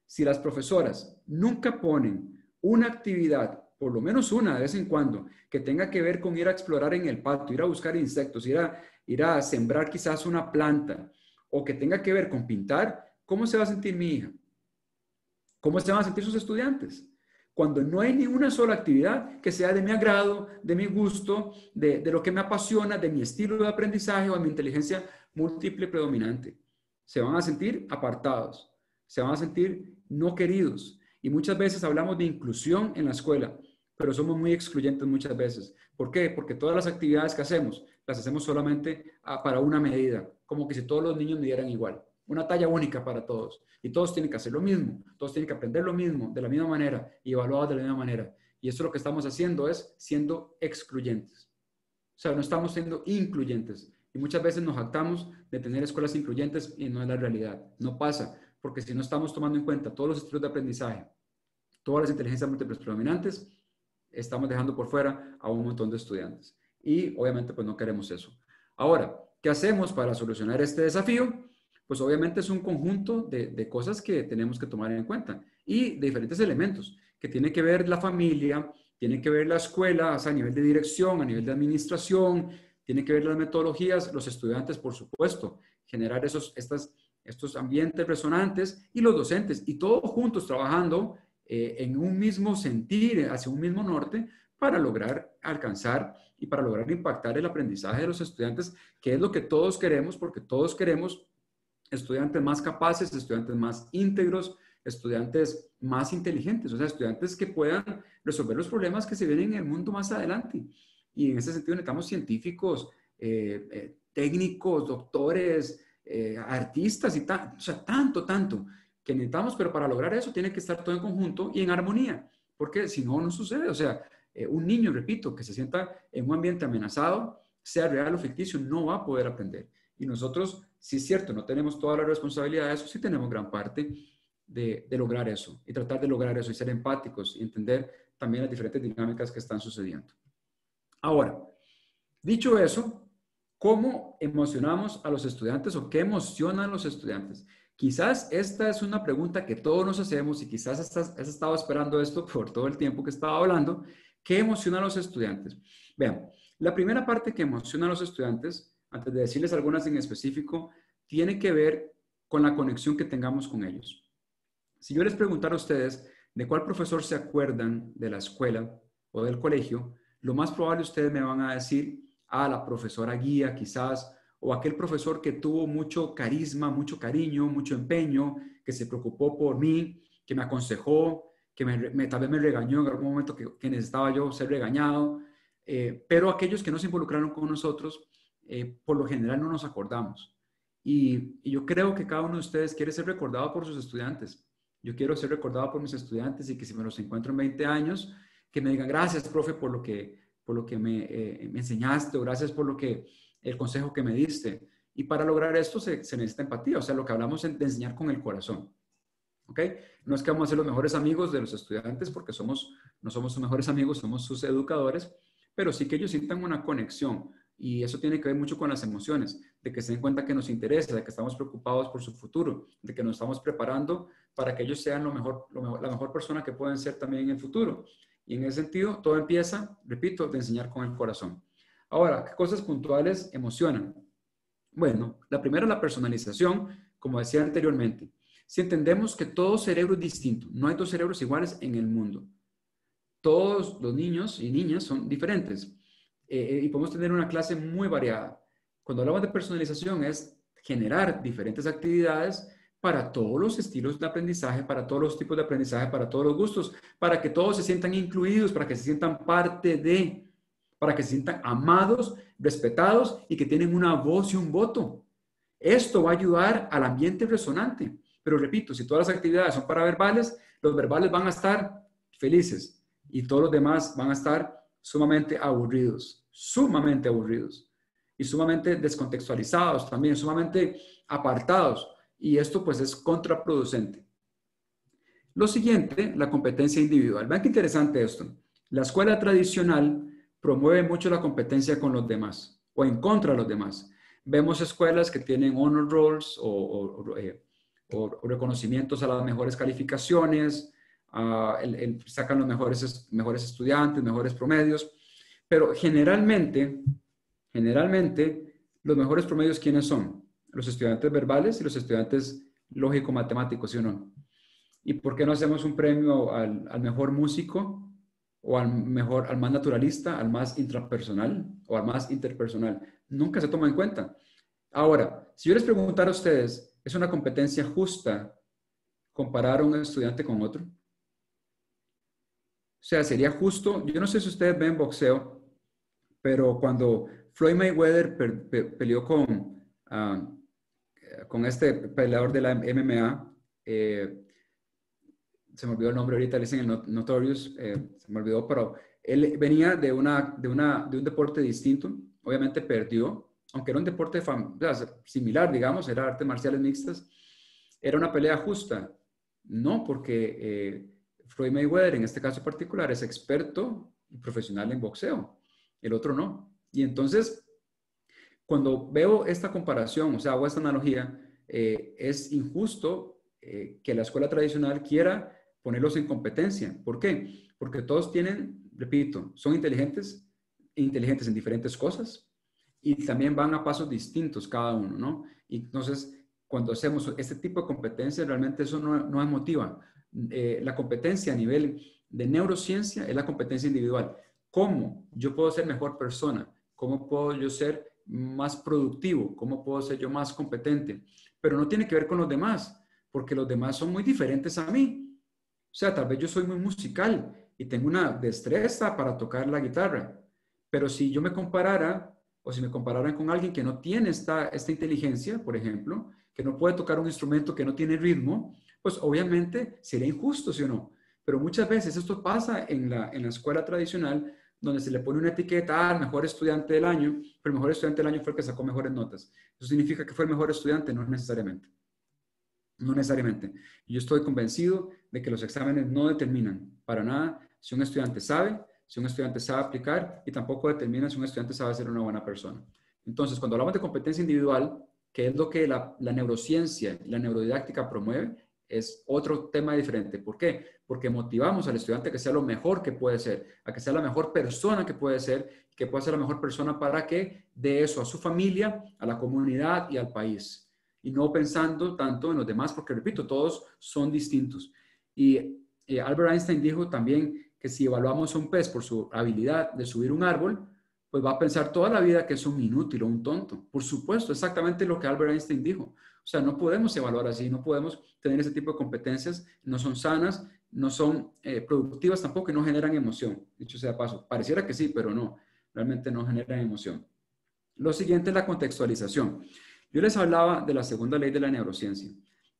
Si las profesoras nunca ponen una actividad, por lo menos una de vez en cuando, que tenga que ver con ir a explorar en el patio, ir a buscar insectos, ir a sembrar quizás una planta, o que tenga que ver con pintar, ¿cómo se va a sentir mi hija? ¿Cómo se van a sentir sus estudiantes? Cuando no hay ni una sola actividad que sea de mi agrado, de mi gusto, de lo que me apasiona, de mi estilo de aprendizaje o de mi inteligencia múltiple predominante. Se van a sentir apartados, se van a sentir no queridos. Y muchas veces hablamos de inclusión en la escuela, pero somos muy excluyentes muchas veces. ¿Por qué? Porque todas las actividades que hacemos, las hacemos solamente para una medida, como que si todos los niños midieran igual. Una talla única para todos. Y todos tienen que hacer lo mismo, todos tienen que aprender lo mismo, de la misma manera y evaluados de la misma manera. Y eso lo que estamos haciendo es siendo excluyentes. O sea, no estamos siendo incluyentes. Y muchas veces nos jactamos de tener escuelas incluyentes y no es la realidad. No pasa, porque si no estamos tomando en cuenta todos los estilos de aprendizaje, todas las inteligencias múltiples predominantes, estamos dejando por fuera a un montón de estudiantes. Y obviamente pues no queremos eso. Ahora, ¿qué hacemos para solucionar este desafío? Pues obviamente es un conjunto de cosas que tenemos que tomar en cuenta y de diferentes elementos que tiene que ver la familia, tiene que ver la escuela, o sea, a nivel de dirección, a nivel de administración, tiene que ver las metodologías, los estudiantes, por supuesto, generar estos ambientes resonantes y los docentes y todos juntos trabajando en un mismo sentir, hacia un mismo norte para lograr alcanzar y para lograr impactar el aprendizaje de los estudiantes, que es lo que todos queremos, porque todos queremos estudiantes más capaces, estudiantes más íntegros, estudiantes más inteligentes, o sea, estudiantes que puedan resolver los problemas que se vienen en el mundo más adelante. Y en ese sentido necesitamos científicos, técnicos, doctores, artistas y o sea, tanto que necesitamos, pero para lograr eso tiene que estar todo en conjunto y en armonía, porque si no, no sucede. O sea, un niño, repito, que se sienta en un ambiente amenazado, sea real o ficticio, no va a poder aprender. Y nosotros, sí es cierto, no tenemos toda la responsabilidad de eso, sí tenemos gran parte de lograr eso y tratar de lograr eso y ser empáticos y entender también las diferentes dinámicas que están sucediendo. Ahora, dicho eso, ¿cómo emocionamos a los estudiantes o qué emociona a los estudiantes? Quizás esta es una pregunta que todos nos hacemos y quizás has estado esperando esto por todo el tiempo que estaba hablando. ¿Qué emociona a los estudiantes? Vean, la primera parte que emociona a los estudiantes, antes de decirles algunas en específico, tiene que ver con la conexión que tengamos con ellos. Si yo les preguntara a ustedes de cuál profesor se acuerdan de la escuela o del colegio, lo más probable ustedes me van a decir, la profesora guía quizás, o aquel profesor que tuvo mucho carisma, mucho cariño, mucho empeño, que se preocupó por mí, que me aconsejó, que tal vez me regañó en algún momento que necesitaba yo ser regañado, pero aquellos que no se involucraron con nosotros, por lo general no nos acordamos. Y yo creo que cada uno de ustedes quiere ser recordado por sus estudiantes. Yo quiero ser recordado por mis estudiantes y que si me los encuentro en 20 años, que me digan gracias, profe, por lo que me enseñaste, o gracias por el consejo que me diste. Y para lograr esto se necesita empatía, o sea, lo que hablamos de enseñar con el corazón. ¿Ok? No es que vamos a ser los mejores amigos de los estudiantes porque no somos sus mejores amigos, somos sus educadores, pero sí que ellos sientan una conexión. Y eso tiene que ver mucho con las emociones, de que se den cuenta que nos interesa, de que estamos preocupados por su futuro, de que nos estamos preparando para que ellos sean la mejor persona que pueden ser también en el futuro. Y en ese sentido, todo empieza, repito, de enseñar con el corazón. Ahora, ¿qué cosas puntuales emocionan? Bueno, la primera es la personalización, como decía anteriormente. Si entendemos que todo cerebro es distinto, no hay dos cerebros iguales en el mundo. Todos los niños y niñas son diferentes y podemos tener una clase muy variada. Cuando hablamos de personalización es generar diferentes actividades para todos los estilos de aprendizaje, para todos los tipos de aprendizaje, para todos los gustos, para que todos se sientan incluidos, para que se sientan parte de, para que se sientan amados, respetados y que tienen una voz y un voto. Esto va a ayudar al ambiente resonante. Pero repito, si todas las actividades son para verbales, los verbales van a estar felices y todos los demás van a estar sumamente aburridos y sumamente descontextualizados también, sumamente apartados. Y esto pues es contraproducente. Lo siguiente, la competencia individual. Vean qué interesante esto. La escuela tradicional promueve mucho la competencia con los demás o en contra de los demás. Vemos escuelas que tienen honor rolls o reconocimientos a las mejores calificaciones, sacan los mejores estudiantes, mejores promedios, pero generalmente, los mejores promedios, ¿quiénes son? Los estudiantes verbales y los estudiantes lógico-matemáticos, ¿sí o no? ¿Y por qué no hacemos un premio al mejor músico o al más naturalista, al más intrapersonal o al más interpersonal? Nunca se toma en cuenta. Ahora, si yo les preguntara a ustedes, ¿es una competencia justa comparar a un estudiante con otro? O sea, sería justo. Yo no sé si ustedes ven boxeo, pero cuando Floyd Mayweather peleó con este peleador de la MMA, se me olvidó el nombre ahorita, le dicen el Notorious, se me olvidó, pero él venía de un deporte distinto, obviamente perdió, aunque era un deporte similar, digamos, era artes marciales mixtas, era una pelea justa, no porque Floyd Mayweather, en este caso particular, es experto y profesional en boxeo, el otro no. Y entonces, cuando veo esta comparación, o sea, hago esta analogía, es injusto que la escuela tradicional quiera ponerlos en competencia. ¿Por qué? Porque todos tienen, repito, son inteligentes en diferentes cosas y también van a pasos distintos cada uno, ¿no? Y entonces, cuando hacemos este tipo de competencia, realmente eso no motiva. La competencia a nivel de neurociencia es la competencia individual. ¿Cómo yo puedo ser mejor persona? ¿Cómo puedo yo ser más productivo? ¿Cómo puedo ser yo más competente? Pero no tiene que ver con los demás, porque los demás son muy diferentes a mí. O sea, tal vez yo soy muy musical y tengo una destreza para tocar la guitarra, pero si yo me comparara o si me compararan con alguien que no tiene esta inteligencia, por ejemplo, que no puede tocar un instrumento que no tiene ritmo, pues obviamente sería injusto, ¿sí o no? Pero muchas veces esto pasa en la escuela tradicional, donde se le pone una etiqueta al mejor estudiante del año, pero el mejor estudiante del año fue el que sacó mejores notas. ¿Eso significa que fue el mejor estudiante? No necesariamente. No necesariamente. Yo estoy convencido de que los exámenes no determinan para nada si un estudiante sabe, si un estudiante sabe aplicar y tampoco determina si un estudiante sabe ser una buena persona. Entonces, cuando hablamos de competencia individual, que es lo que la neurociencia y la neurodidáctica promueve, es otro tema diferente. ¿Por qué? Porque motivamos al estudiante a que sea lo mejor que puede ser, a que sea la mejor persona que puede ser, que pueda ser la mejor persona para que dé eso a su familia, a la comunidad y al país. Y no pensando tanto en los demás, porque repito, todos son distintos. Y Albert Einstein dijo también que si evaluamos a un pez por su habilidad de subir un árbol, pues va a pensar toda la vida que es un inútil o un tonto. Por supuesto, exactamente lo que Albert Einstein dijo. O sea, no podemos evaluar así, no podemos tener ese tipo de competencias, no son sanas, no son productivas tampoco y no generan emoción. Dicho sea de paso, pareciera que sí, pero no, realmente no generan emoción. Lo siguiente es la contextualización. Yo les hablaba de la segunda ley de la neurociencia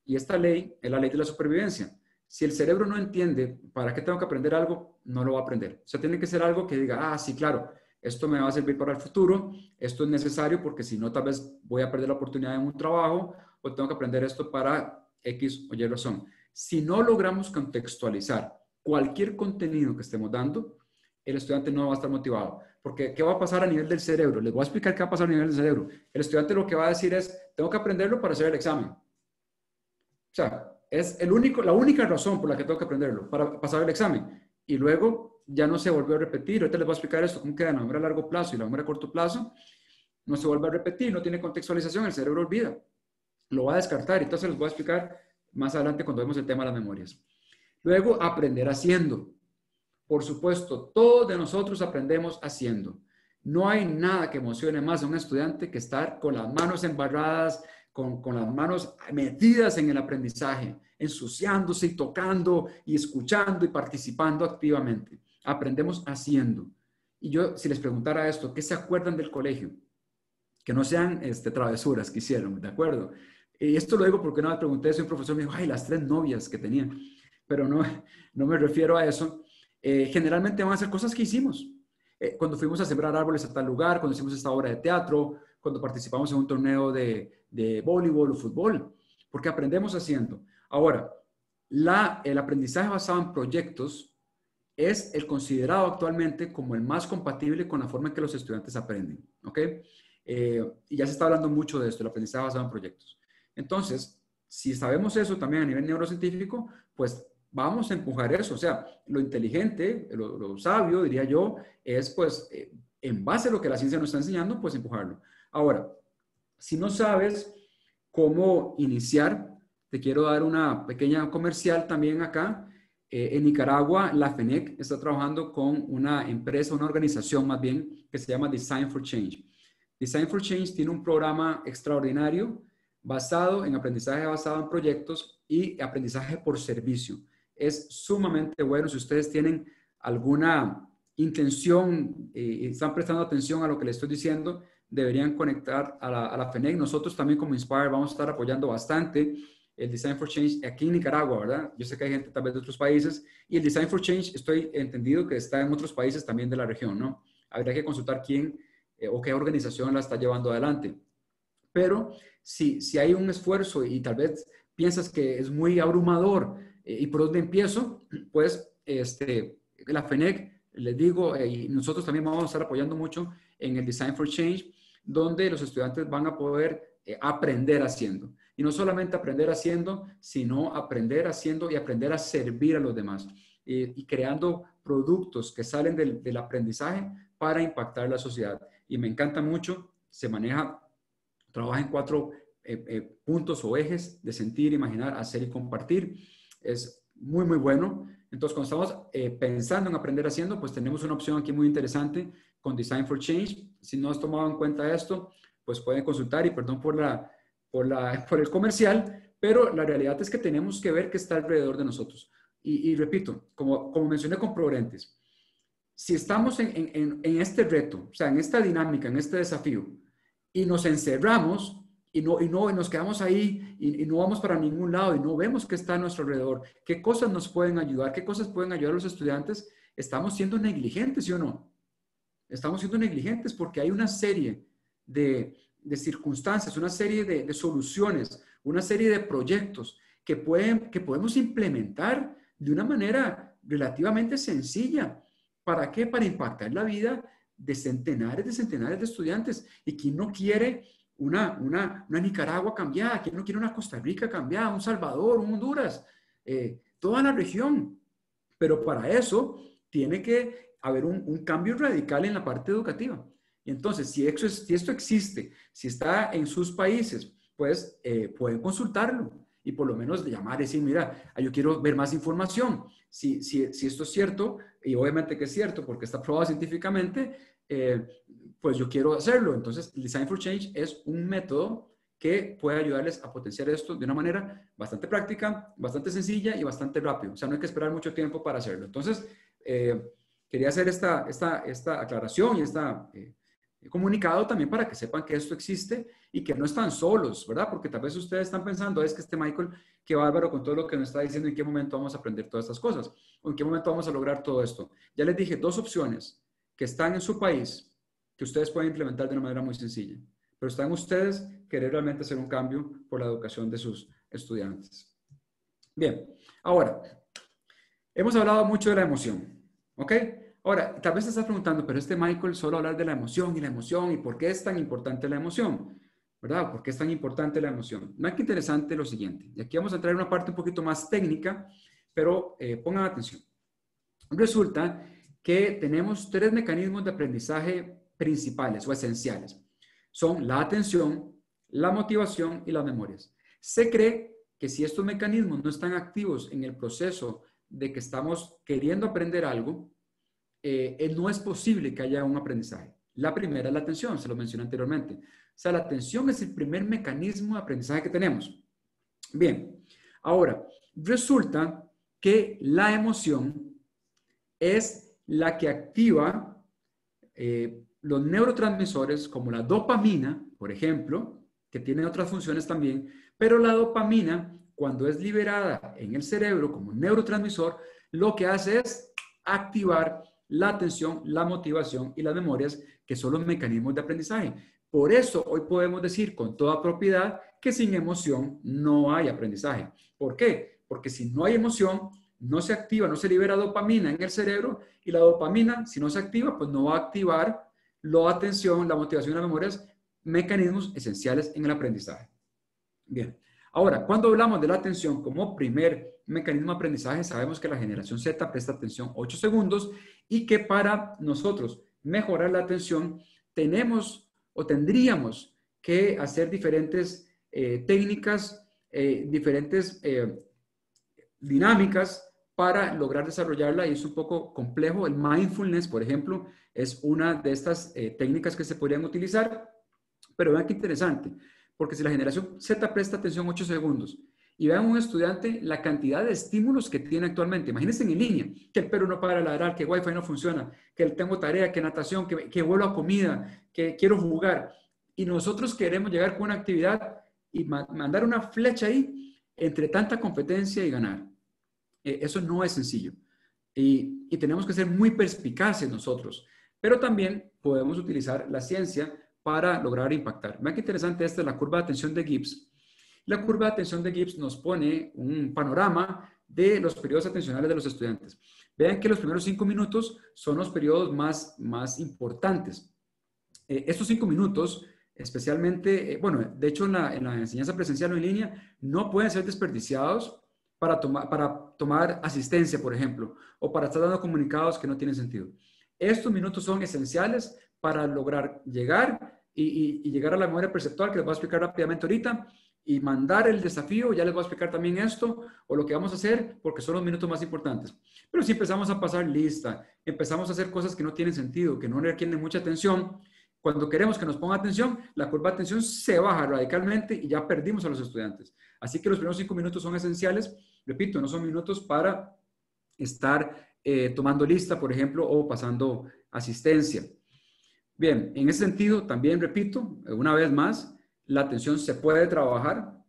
y esta ley es la ley de la supervivencia. Si el cerebro no entiende para qué tengo que aprender algo, no lo va a aprender. O sea, tiene que ser algo que diga, sí, claro, esto me va a servir para el futuro, esto es necesario porque si no, tal vez voy a perder la oportunidad en un trabajo o tengo que aprender esto para X o Y razón. Si no logramos contextualizar cualquier contenido que estemos dando, el estudiante no va a estar motivado. Porque, ¿qué va a pasar a nivel del cerebro? Les voy a explicar qué va a pasar a nivel del cerebro. El estudiante lo que va a decir es, tengo que aprenderlo para hacer el examen. O sea, es la única razón por la que tengo que aprenderlo, para pasar el examen. Y luego ya no se volvió a repetir. Ahorita les voy a explicar esto, cómo queda la memoria a largo plazo y la memoria a corto plazo. no se vuelve a repetir, no tiene contextualización, el cerebro olvida, lo va a descartar. Entonces les voy a explicar más adelante cuando vemos el tema de las memorias. Luego, aprender haciendo. Por supuesto, todos de nosotros aprendemos haciendo. No hay nada que emocione más a un estudiante que estar con las manos embarradas, con las manos metidas en el aprendizaje, ensuciándose y tocando y escuchando y participando activamente. Aprendemos haciendo. Y yo, si les preguntara esto, ¿qué se acuerdan del colegio? Que no sean travesuras que hicieron, ¿de acuerdo? Y esto lo digo porque una vez pregunté eso y un profesor me dijo, ay, las 3 novias que tenía. Pero no me refiero a eso. Generalmente van a ser cosas que hicimos. Cuando fuimos a sembrar árboles a tal lugar, cuando hicimos esta obra de teatro, cuando participamos en un torneo de voleibol o fútbol, porque aprendemos haciendo. Ahora, el aprendizaje basado en proyectos es el considerado actualmente como el más compatible con la forma en que los estudiantes aprenden, ¿ok? Y ya se está hablando mucho de esto, el aprendizaje basado en proyectos. Entonces, si sabemos eso también a nivel neurocientífico, pues vamos a empujar eso. O sea, lo inteligente, lo sabio, diría yo, es pues, en base a lo que la ciencia nos está enseñando, pues empujarlo. Ahora, si no sabes cómo iniciar, te quiero dar una pequeña comercial también acá. En Nicaragua, la FENEC está trabajando con una empresa, una organización más bien, que se llama Design for Change. Design for Change tiene un programa extraordinario basado en aprendizaje basado en proyectos y aprendizaje por servicio. Es sumamente bueno. Si ustedes tienen alguna intención y están prestando atención a lo que les estoy diciendo, deberían conectar a la FENEC. Nosotros también como Inspire vamos a estar apoyando bastante el Design for Change aquí en Nicaragua, ¿verdad? Yo sé que hay gente tal vez de otros países y el Design for Change estoy entendido que está en otros países también de la región, ¿no? Habría que consultar quién o qué organización la está llevando adelante. Pero si hay un esfuerzo y tal vez piensas que es muy abrumador y por dónde empiezo, pues la FENEC, les digo, y nosotros también vamos a estar apoyando mucho en el Design for Change, donde los estudiantes van a poder aprender haciendo. Y no solamente aprender haciendo, sino aprender haciendo y aprender a servir a los demás. Y creando productos que salen del aprendizaje para impactar la sociedad. Y me encanta mucho, trabaja en 4 puntos o ejes de sentir, imaginar, hacer y compartir. Es muy, muy bueno. Entonces, cuando estamos pensando en aprender haciendo, pues tenemos una opción aquí muy interesante con Design for Change. Si no has tomado en cuenta esto, pues pueden consultar y perdón por el comercial, pero la realidad es que tenemos que ver qué está alrededor de nosotros. Y repito, como mencioné con Progrentes, si estamos en este reto, o sea, en esta dinámica, en este desafío, y nos encerramos y nos quedamos ahí y no vamos para ningún lado y no vemos qué está a nuestro alrededor, qué cosas nos pueden ayudar, qué cosas pueden ayudar a los estudiantes, estamos siendo negligentes, ¿sí o no? Estamos siendo negligentes porque hay una serie de circunstancias, una serie de soluciones, una serie de proyectos que podemos implementar de una manera relativamente sencilla. ¿Para qué? Para impactar la vida de centenares de estudiantes. ¿Y quién no quiere una Nicaragua cambiada? ¿Quién no quiere una Costa Rica cambiada? Un Salvador, un Honduras, toda la región. Pero para eso tiene que haber un cambio radical en la parte educativa. Y entonces, si esto existe, si está en sus países, pues pueden consultarlo y por lo menos llamar y decir, mira, yo quiero ver más información. Si esto es cierto, y obviamente que es cierto porque está probado científicamente, pues yo quiero hacerlo. Entonces, el Design for Change es un método que puede ayudarles a potenciar esto de una manera bastante práctica, bastante sencilla y bastante rápido. O sea, no hay que esperar mucho tiempo para hacerlo. Entonces, quería hacer esta aclaración y comunicado también para que sepan que esto existe y que no están solos, ¿verdad? Porque tal vez ustedes están pensando, es que Michael, qué bárbaro con todo lo que nos está diciendo, ¿en qué momento vamos a aprender todas estas cosas? ¿O en qué momento vamos a lograr todo esto? Ya les dije 2 opciones que están en su país, que ustedes pueden implementar de una manera muy sencilla. Pero están ustedes querer realmente hacer un cambio por la educación de sus estudiantes. Bien, ahora, hemos hablado mucho de la emoción, ¿ok? Ahora, tal vez te estás preguntando, pero Michael solo hablar de la emoción y por qué es tan importante la emoción, ¿verdad? ¿Por qué es tan importante la emoción? No hay que interesante lo siguiente, y aquí vamos a entrar en una parte un poquito más técnica, pero pongan atención. Resulta que tenemos 3 mecanismos de aprendizaje principales o esenciales. Son la atención, la motivación y las memorias. Se cree que si estos mecanismos no están activos en el proceso de que estamos queriendo aprender algo, no es posible que haya un aprendizaje. La primera es la atención, se lo mencioné anteriormente. O sea, la atención es el primer mecanismo de aprendizaje que tenemos. Bien, ahora, resulta que la emoción es la que activa los neurotransmisores como la dopamina, por ejemplo, que tiene otras funciones también, pero la dopamina, cuando es liberada en el cerebro como neurotransmisor, lo que hace es activar la atención, la motivación y las memorias, que son los mecanismos de aprendizaje. Por eso hoy podemos decir con toda propiedad que sin emoción no hay aprendizaje. ¿Por qué? Porque si no hay emoción, no se activa, no se libera dopamina en el cerebro, y la dopamina, si no se activa, pues no va a activar la atención, la motivación y las memorias, mecanismos esenciales en el aprendizaje. Bien, ahora, cuando hablamos de la atención como primer mecanismo de aprendizaje, sabemos que la generación Z presta atención 8 segundos y que para nosotros mejorar la atención tenemos o tendríamos que hacer diferentes técnicas, diferentes dinámicas para lograr desarrollarla, y es un poco complejo. El mindfulness, por ejemplo, es una de estas técnicas que se podrían utilizar, pero vean qué interesante, porque si la generación Z presta atención 8 segundos y vean un estudiante la cantidad de estímulos que tiene actualmente, imagínense en línea, que el perro no para de ladrar, que Wi-Fi no funciona, que tengo tarea, que natación, que vuelo a comida, que quiero jugar, y nosotros queremos llegar con una actividad y mandar una flecha ahí entre tanta competencia y ganar. Eso no es sencillo. Y tenemos que ser muy perspicaces nosotros, pero también podemos utilizar la ciencia para lograr impactar. Vean qué interesante, esta es la curva de atención de Gibbs. La curva de atención de Gibbs nos pone un panorama de los periodos atencionales de los estudiantes. Vean que los primeros 5 minutos son los periodos más importantes. Estos 5 minutos, especialmente, bueno, de hecho en la enseñanza presencial o en línea, no pueden ser desperdiciados para tomar asistencia, por ejemplo, o para estar dando comunicados que no tienen sentido. Estos minutos son esenciales para lograr llegar y llegar a la memoria perceptual, que les voy a explicar rápidamente ahorita, y mandar el desafío. Ya les voy a explicar también esto, o lo que vamos a hacer, porque son los minutos más importantes. Pero si empezamos a pasar lista, empezamos a hacer cosas que no tienen sentido, que no requieren mucha atención, cuando queremos que nos ponga atención, la curva de atención se baja radicalmente y ya perdimos a los estudiantes. Así que los primeros 5 minutos son esenciales. Repito, no son minutos para estar tomando lista, por ejemplo, o pasando asistencia. Bien, en ese sentido, también repito, una vez más, la atención se puede trabajar.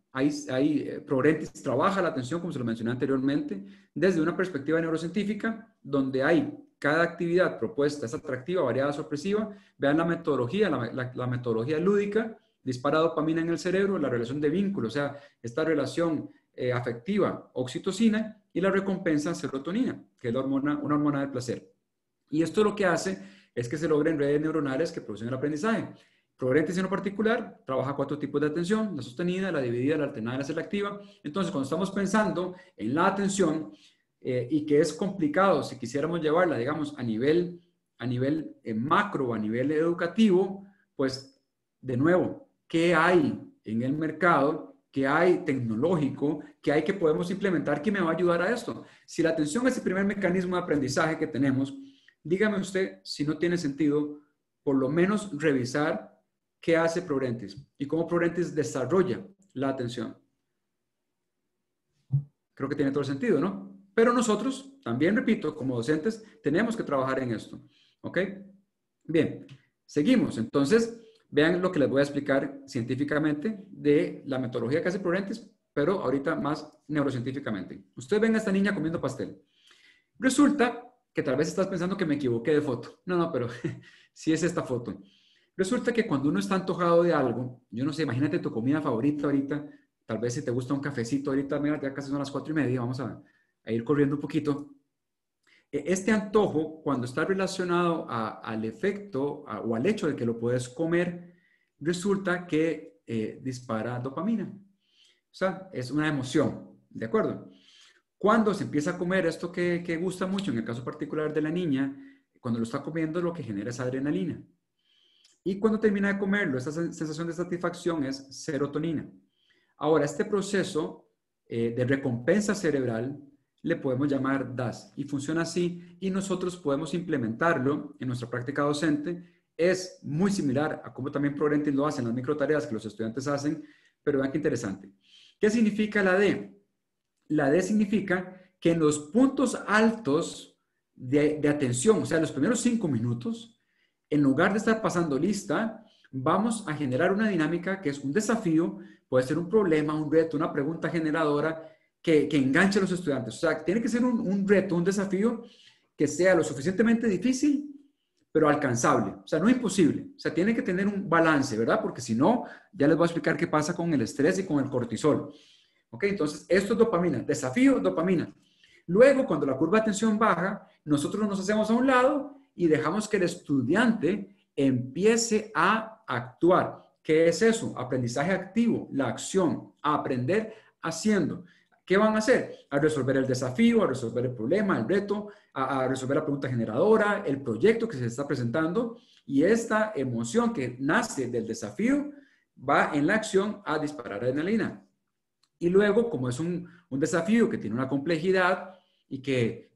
ProGrentis trabaja la atención, como se lo mencioné anteriormente, desde una perspectiva neurocientífica, donde hay cada actividad propuesta es atractiva, variada, sorpresiva. Vean la metodología, la metodología lúdica, dispara dopamina en el cerebro, la relación de vínculo, o sea, esta relación afectiva, oxitocina, y la recompensa, serotonina, que es una hormona del placer. Y esto lo que hace es que se logren redes neuronales que producen el aprendizaje. ProGrentis en lo particular trabaja 4 tipos de atención: la sostenida, la dividida, la alternada y la selectiva. Entonces, cuando estamos pensando en la atención, y que es complicado si quisiéramos llevarla, digamos, a nivel macro, a nivel educativo, pues, de nuevo, ¿qué hay en el mercado? ¿Qué hay tecnológico? ¿Qué hay que podemos implementar que me va a ayudar a esto? Si la atención es el primer mecanismo de aprendizaje que tenemos, dígame usted si no tiene sentido por lo menos revisar qué hace ProGrentis y cómo ProGrentis desarrolla la atención. Creo que tiene todo el sentido, ¿no? Pero nosotros, también repito, como docentes, tenemos que trabajar en esto. ¿Ok? Bien, seguimos. Entonces, vean lo que les voy a explicar científicamente de la metodología que hace ProGrentis, pero ahorita más neurocientíficamente. Ustedes ven a esta niña comiendo pastel. Resulta que tal vez estás pensando que me equivoqué de foto. No, pero sí es esta foto. Resulta que cuando uno está antojado de algo, yo no sé, imagínate tu comida favorita ahorita, tal vez si te gusta un cafecito ahorita, mira, ya casi son las 4:30, vamos a ir corriendo un poquito. Este antojo, cuando está relacionado al efecto o al hecho de que lo puedes comer, resulta que dispara dopamina. O sea, es una emoción, ¿de acuerdo? Cuando se empieza a comer esto que gusta mucho, en el caso particular de la niña, cuando lo está comiendo, lo que genera es adrenalina. Y cuando termina de comerlo, esa sensación de satisfacción es serotonina. Ahora, este proceso de recompensa cerebral le podemos llamar DAS y funciona así y nosotros podemos implementarlo en nuestra práctica docente. Es muy similar a cómo también ProOrienting lo hacen, las microtareas que los estudiantes hacen, pero vean qué interesante. ¿Qué significa la D? La D significa que en los puntos altos de atención, o sea, los primeros 5 minutos, en lugar de estar pasando lista, vamos a generar una dinámica que es un desafío, puede ser un problema, un reto, una pregunta generadora que enganche a los estudiantes. O sea, tiene que ser un reto, un desafío que sea lo suficientemente difícil, pero alcanzable. O sea, no imposible. O sea, tiene que tener un balance, ¿verdad? Porque si no, ya les voy a explicar qué pasa con el estrés y con el cortisol. ¿Ok? Entonces, esto es dopamina. Desafío, dopamina. Luego, cuando la curva de atención baja, nosotros nos hacemos a un lado y dejamos que el estudiante empiece a actuar. ¿Qué es eso? Aprendizaje activo, la acción, a aprender haciendo. ¿Qué van a hacer? A resolver el desafío, a resolver el problema, el reto, a resolver la pregunta generadora, el proyecto que se está presentando, y esta emoción que nace del desafío va en la acción a disparar adrenalina. Y luego, como es un desafío que tiene una complejidad y que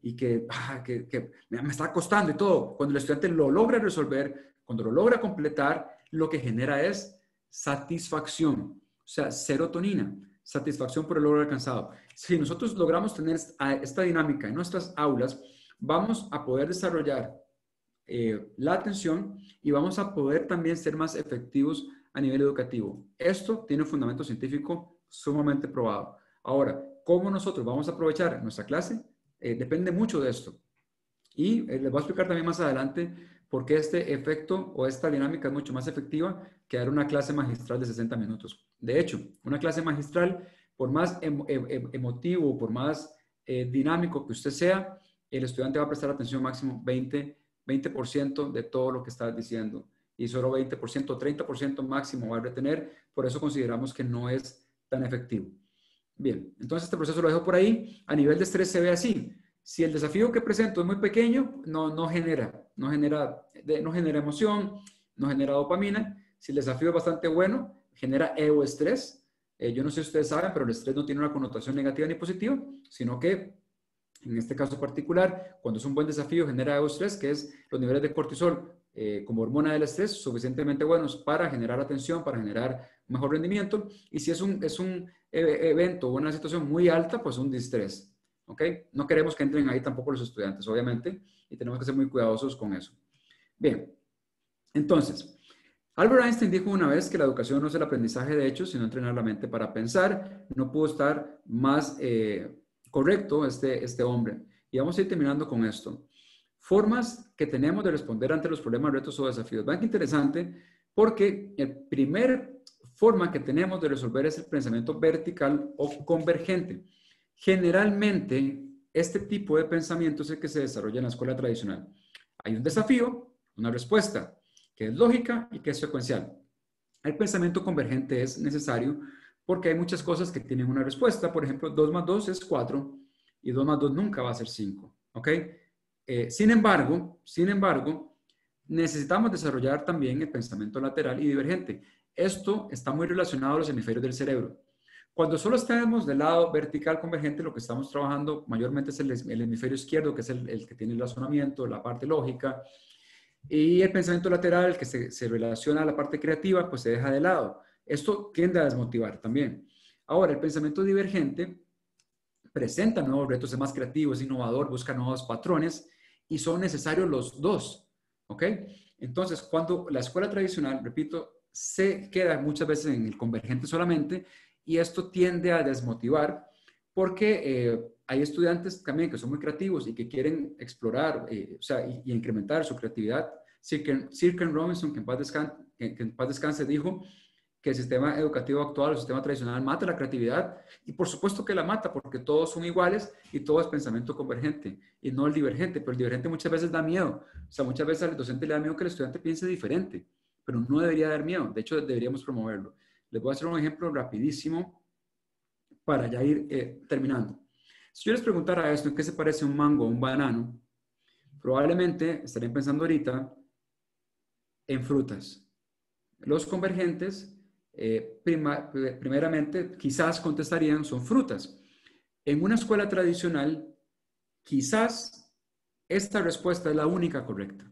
me está costando y todo, cuando el estudiante lo logra resolver, cuando lo logra completar, lo que genera es satisfacción, o sea, serotonina, satisfacción por el logro alcanzado. Si nosotros logramos tener esta dinámica en nuestras aulas, vamos a poder desarrollar la atención y vamos a poder también ser más efectivos a nivel educativo. Esto tiene un fundamento científico sumamente probado. Ahora, ¿cómo nosotros vamos a aprovechar nuestra clase? Depende mucho de esto. Y les voy a explicar también más adelante por qué este efecto o esta dinámica es mucho más efectiva que dar una clase magistral de 60 minutos. De hecho, una clase magistral, por más emotivo, por más dinámico que usted sea, el estudiante va a prestar atención máximo 20% de todo lo que está diciendo. Y solo 20%, 30% máximo va a retener. Por eso consideramos que no es tan efectivo. Bien, entonces este proceso lo dejo por ahí. A nivel de estrés se ve así. Si el desafío que presento es muy pequeño, no genera emoción, no genera dopamina. Si el desafío es bastante bueno, genera estrés. Yo no sé si ustedes saben, pero el estrés no tiene una connotación negativa ni positiva, sino que en este caso particular, cuando es un buen desafío, genera estrés, que es los niveles de cortisol como hormona del estrés suficientemente buenos para generar atención, para generar mejor rendimiento. Y si es un evento o una situación muy alta, pues un distrés. ¿Ok? No queremos que entren ahí tampoco los estudiantes, obviamente, y tenemos que ser muy cuidadosos con eso. Bien, entonces, Albert Einstein dijo una vez que la educación no es el aprendizaje de hechos, sino entrenar la mente para pensar. No pudo estar más correcto este hombre. Y vamos a ir terminando con esto. Formas que tenemos de responder ante los problemas, retos o desafíos. Vean qué interesante, porque la primera forma que tenemos de resolver es el pensamiento vertical o convergente. Generalmente, este tipo de pensamiento es el que se desarrolla en la escuela tradicional. Hay un desafío, una respuesta, que es lógica y que es secuencial. El pensamiento convergente es necesario porque hay muchas cosas que tienen una respuesta. Por ejemplo, 2 más 2 es 4 y 2 más 2 nunca va a ser 5. ¿Ok? Sin embargo, necesitamos desarrollar también el pensamiento lateral y divergente. Esto está muy relacionado a los hemisferios del cerebro. Cuando solo estamos del lado vertical convergente, lo que estamos trabajando mayormente es el hemisferio izquierdo, que es el que tiene el razonamiento, la parte lógica, y el pensamiento lateral, que se relaciona a la parte creativa, pues se deja de lado. Esto tiende a desmotivar también. Ahora, el pensamiento divergente presenta nuevos retos, es más creativo, es innovador, busca nuevos patrones y son necesarios los dos. ¿Ok? Entonces, cuando la escuela tradicional, repito, se queda muchas veces en el convergente solamente y esto tiende a desmotivar porque hay estudiantes también que son muy creativos y que quieren explorar o sea, y incrementar su creatividad. Sirken Robinson, que en paz descanse, dijo que el sistema educativo actual, el sistema tradicional, mata la creatividad. Y por supuesto que la mata, porque todos son iguales y todo es pensamiento convergente y no el divergente. Pero el divergente muchas veces da miedo. O sea, muchas veces al docente le da miedo que el estudiante piense diferente, pero no debería dar miedo. De hecho, deberíamos promoverlo. Les voy a hacer un ejemplo rapidísimo para ya ir terminando. Si yo les preguntara esto, ¿en qué se parece un mango o un banano? Probablemente estarían pensando ahorita en frutas. Los convergentes, primeramente, quizás contestarían son frutas. En una escuela tradicional, quizás esta respuesta es la única correcta.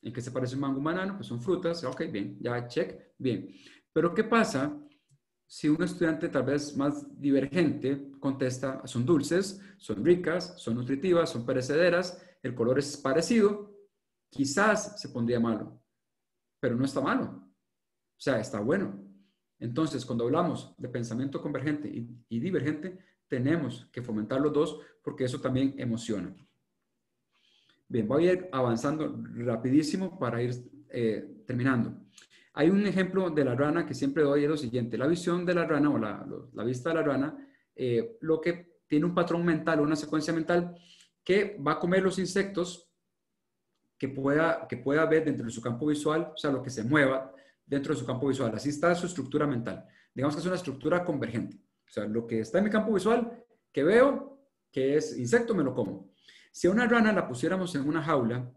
¿En qué se parece un mango a un banano? Pues son frutas. Ok, bien, ya check, bien. Pero ¿qué pasa si un estudiante tal vez más divergente contesta, son dulces, son ricas, son nutritivas, son perecederas, el color es parecido? Quizás se pondría malo, pero no está malo. O sea, está bueno. Entonces, cuando hablamos de pensamiento convergente y divergente, tenemos que fomentar los dos porque eso también emociona. Bien, voy a ir avanzando rapidísimo para ir terminando. Hay un ejemplo de la rana que siempre doy, es lo siguiente. La visión de la rana o la vista de la rana, lo que tiene un patrón mental, una secuencia mental, que va a comer los insectos que pueda ver dentro de su campo visual, o sea, lo que se mueva dentro de su campo visual. Así está su estructura mental. Digamos que es una estructura convergente. O sea, lo que está en mi campo visual, que veo, que es insecto, me lo como. Si a una rana la pusiéramos en una jaula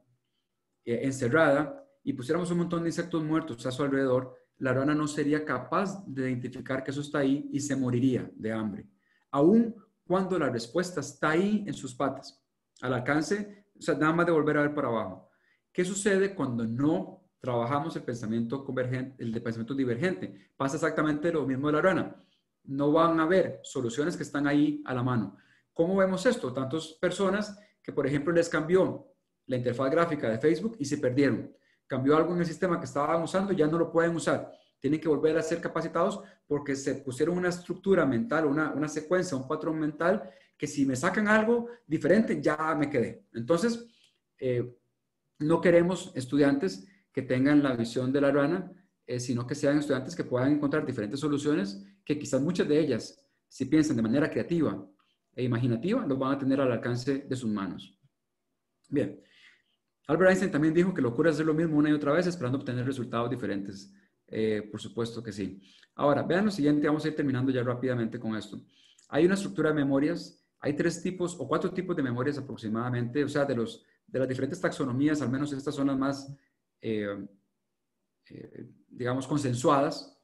encerrada y pusiéramos un montón de insectos muertos a su alrededor, la rana no sería capaz de identificar que eso está ahí y se moriría de hambre. Aún cuando la respuesta está ahí en sus patas, al alcance, o sea, nada más de volver a ver para abajo. ¿Qué sucede cuando no trabajamos el pensamiento convergente, el de pensamiento divergente? Pasa exactamente lo mismo de la rana. No van a ver soluciones que están ahí a la mano. ¿Cómo vemos esto? Tantas personas que, por ejemplo, les cambió la interfaz gráfica de Facebook y se perdieron. Cambió algo en el sistema que estaban usando y ya no lo pueden usar. Tienen que volver a ser capacitados porque se pusieron una estructura mental, una secuencia, un patrón mental que si me sacan algo diferente ya me quedé. Entonces, no queremos estudiantes que tengan la visión de la rana, sino que sean estudiantes que puedan encontrar diferentes soluciones que quizás muchas de ellas, si piensan de manera creativa e imaginativa, los van a tener al alcance de sus manos. Bien, Albert Einstein también dijo que locura es hacer lo mismo una y otra vez esperando obtener resultados diferentes. Por supuesto que sí. Ahora, vean lo siguiente, vamos a ir terminando ya rápidamente con esto. Hay una estructura de memorias, hay 3 tipos o 4 tipos de memorias aproximadamente, o sea, de las diferentes taxonomías, al menos estas son las más, digamos, consensuadas.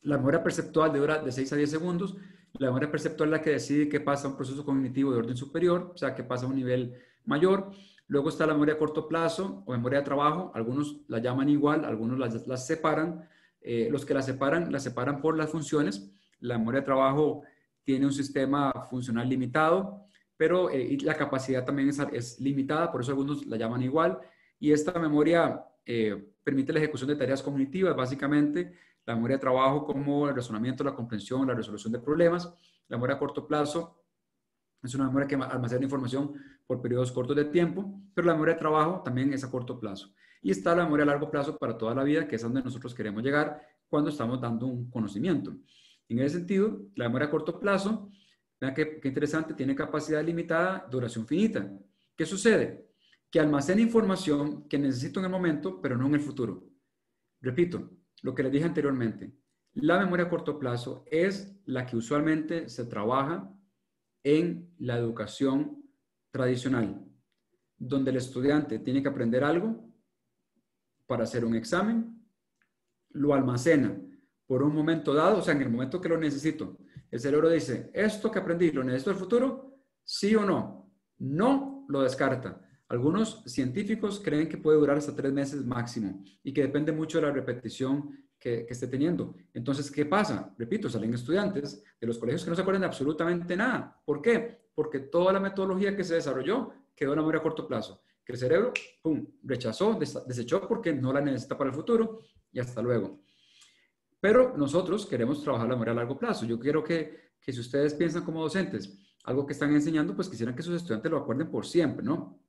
La memoria perceptual dura de 6 a 10 segundos. La memoria perceptual es la que decide qué pasa a un proceso cognitivo de orden superior, o sea, qué pasa a un nivel mayor. Luego está la memoria a corto plazo o memoria de trabajo. Algunos la llaman igual, algunos las separan. Los que la separan por las funciones. La memoria de trabajo tiene un sistema funcional limitado, pero y la capacidad también es limitada, por eso algunos la llaman igual. Y esta memoria permite la ejecución de tareas cognitivas, básicamente. La memoria de trabajo como el razonamiento, la comprensión, la resolución de problemas. La memoria a corto plazo es una memoria que almacena información por periodos cortos de tiempo, pero la memoria de trabajo también es a corto plazo. Y está la memoria a largo plazo para toda la vida, que es a donde nosotros queremos llegar cuando estamos dando un conocimiento. En ese sentido, la memoria a corto plazo, vean qué interesante, tiene capacidad limitada, duración finita. ¿Qué sucede? Que almacena información que necesito en el momento, pero no en el futuro. Repito, lo que les dije anteriormente, la memoria a corto plazo es la que usualmente se trabaja en la educación tradicional, donde el estudiante tiene que aprender algo para hacer un examen, lo almacena por un momento dado, o sea, en el momento que lo necesito. El cerebro dice, esto que aprendí, ¿lo necesito en el futuro? ¿Sí o no? No, lo descarta. Algunos científicos creen que puede durar hasta 3 meses máximo y que depende mucho de la repetición que esté teniendo. Entonces, ¿qué pasa? Repito, salen estudiantes de los colegios que no se acuerdan de absolutamente nada. ¿Por qué? Porque toda la metodología que se desarrolló quedó en la memoria a corto plazo. Que el cerebro, pum, rechazó, desechó porque no la necesita para el futuro y hasta luego. Pero nosotros queremos trabajar la memoria a largo plazo. Yo quiero que si ustedes piensan como docentes algo que están enseñando, pues quisieran que sus estudiantes lo acuerden por siempre, ¿no?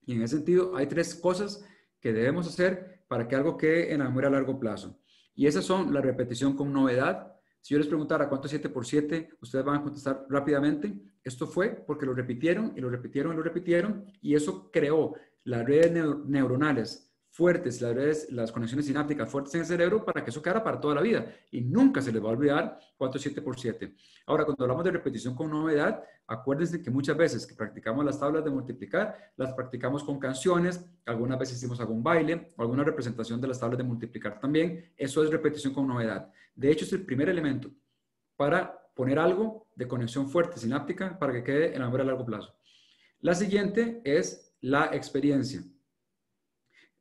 Y en ese sentido, hay 3 cosas que debemos hacer para que algo quede en la memoria a largo plazo. Y esas son la repetición con novedad. Si yo les preguntara cuánto es 7 por 7, ustedes van a contestar rápidamente. Esto fue porque lo repitieron y lo repitieron y lo repitieron. Y eso creó las redes neuronales fuertes, las conexiones sinápticas fuertes en el cerebro para que eso quedara para toda la vida y nunca se les va a olvidar 4 7 por 7. Ahora, cuando hablamos de repetición con novedad, acuérdense que muchas veces que practicamos las tablas de multiplicar, las practicamos con canciones, algunas veces hicimos algún baile o alguna representación de las tablas de multiplicar también. Eso es repetición con novedad. De hecho, es el primer elemento para poner algo de conexión fuerte sináptica para que quede en la memoria a largo plazo. La siguiente es la experiencia.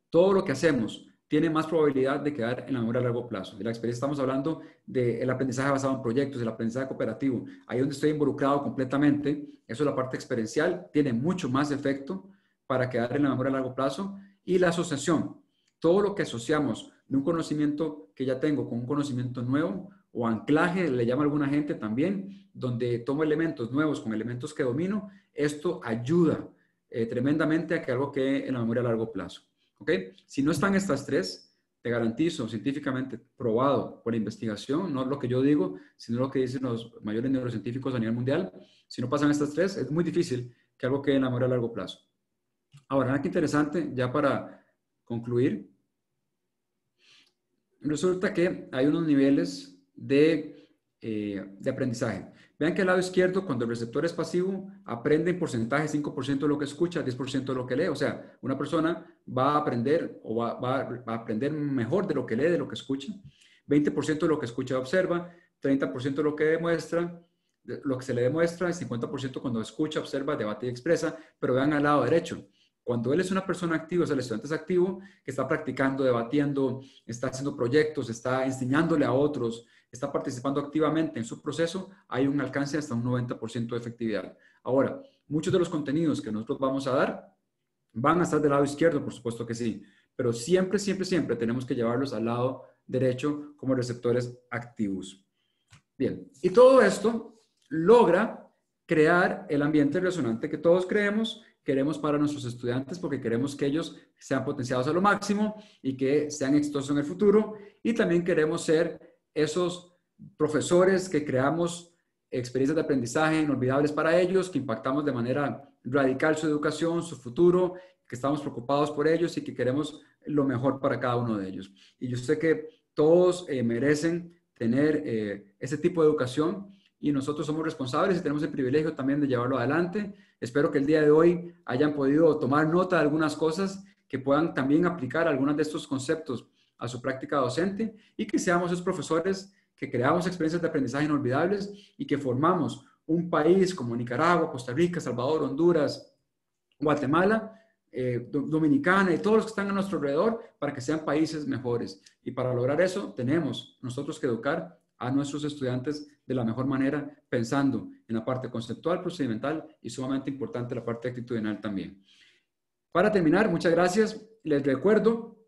Todo lo que hacemos tiene más probabilidad de quedar en la memoria a largo plazo. De la experiencia estamos hablando del aprendizaje basado en proyectos, el aprendizaje cooperativo. Ahí donde estoy involucrado completamente, eso es la parte experiencial, tiene mucho más efecto para quedar en la memoria a largo plazo. Y la asociación, todo lo que asociamos de un conocimiento que ya tengo con un conocimiento nuevo, o anclaje, le llama alguna gente también, donde tomo elementos nuevos con elementos que domino, esto ayuda tremendamente a que algo quede en la memoria a largo plazo. ¿Ok? Si no están estas tres, te garantizo, científicamente probado por investigación, no lo que yo digo, sino lo que dicen los mayores neurocientíficos a nivel mundial, si no pasan estas tres, es muy difícil que algo quede en la memoria a largo plazo. Ahora, nada que interesante, ya para concluir, resulta que hay unos niveles de aprendizaje. Vean que al lado izquierdo, cuando el receptor es pasivo, aprende en porcentaje 5% de lo que escucha, 10% de lo que lee. O sea, una persona va a aprender o va a aprender mejor de lo que lee, de lo que escucha. 20% de lo que escucha observa, 30% de lo que demuestra, lo que se le demuestra, y 50% cuando escucha, observa, debate y expresa. Pero vean al lado derecho. Cuando él es una persona activa, o sea, el estudiante es activo, que está practicando, debatiendo, está haciendo proyectos, está enseñándole a otros, está participando activamente en su proceso, hay un alcance hasta un 90% de efectividad. Ahora, muchos de los contenidos que nosotros vamos a dar van a estar del lado izquierdo, por supuesto que sí, pero siempre, siempre, siempre tenemos que llevarlos al lado derecho como receptores activos. Bien, y todo esto logra crear el ambiente resonante que todos queremos para nuestros estudiantes porque queremos que ellos sean potenciados a lo máximo y que sean exitosos en el futuro. Y también queremos ser esos profesores que creamos experiencias de aprendizaje inolvidables para ellos, que impactamos de manera radical su educación, su futuro, que estamos preocupados por ellos y que queremos lo mejor para cada uno de ellos. Y yo sé que todos merecen tener ese tipo de educación y nosotros somos responsables y tenemos el privilegio también de llevarlo adelante. Espero que el día de hoy hayan podido tomar nota de algunas cosas que puedan también aplicar algunos de estos conceptos a su práctica docente y que seamos esos profesores que creamos experiencias de aprendizaje inolvidables y que formamos un país como Nicaragua, Costa Rica, Salvador, Honduras, Guatemala, Dominicana y todos los que están a nuestro alrededor para que sean países mejores. Y para lograr eso tenemos nosotros que educar a nuestros estudiantes de la mejor manera, pensando en la parte conceptual, procedimental y sumamente importante la parte actitudinal también. Para terminar, muchas gracias. Les recuerdo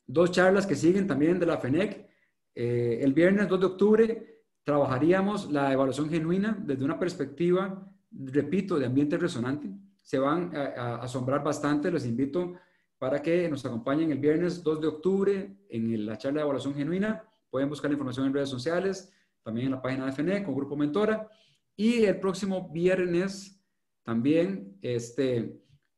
2 charlas que siguen también de la FENEC. El viernes 2 de octubre trabajaríamos la evaluación genuina desde una perspectiva, repito, de ambiente resonante. Se van a asombrar bastante. Les invito para que nos acompañen el viernes 2 de octubre en la charla de evaluación genuina. Pueden buscar la información en redes sociales, también en la página de FENEC con Grupo Mentora. Y el próximo viernes también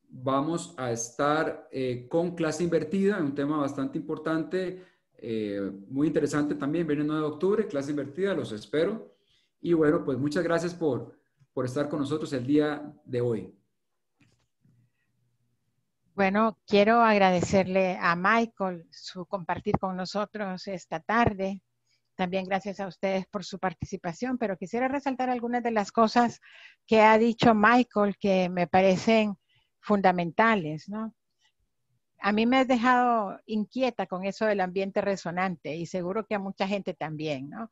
vamos a estar con clase invertida, un tema bastante importante, muy interesante también, viernes 9 de octubre, clase invertida, los espero. Y bueno, pues muchas gracias por estar con nosotros el día de hoy. Bueno, quiero agradecerle a Michael su compartir con nosotros esta tarde. También gracias a ustedes por su participación, pero quisiera resaltar algunas de las cosas que ha dicho Michael que me parecen fundamentales, ¿no? A mí me has dejado inquieta con eso del ambiente resonante y seguro que a mucha gente también, ¿no?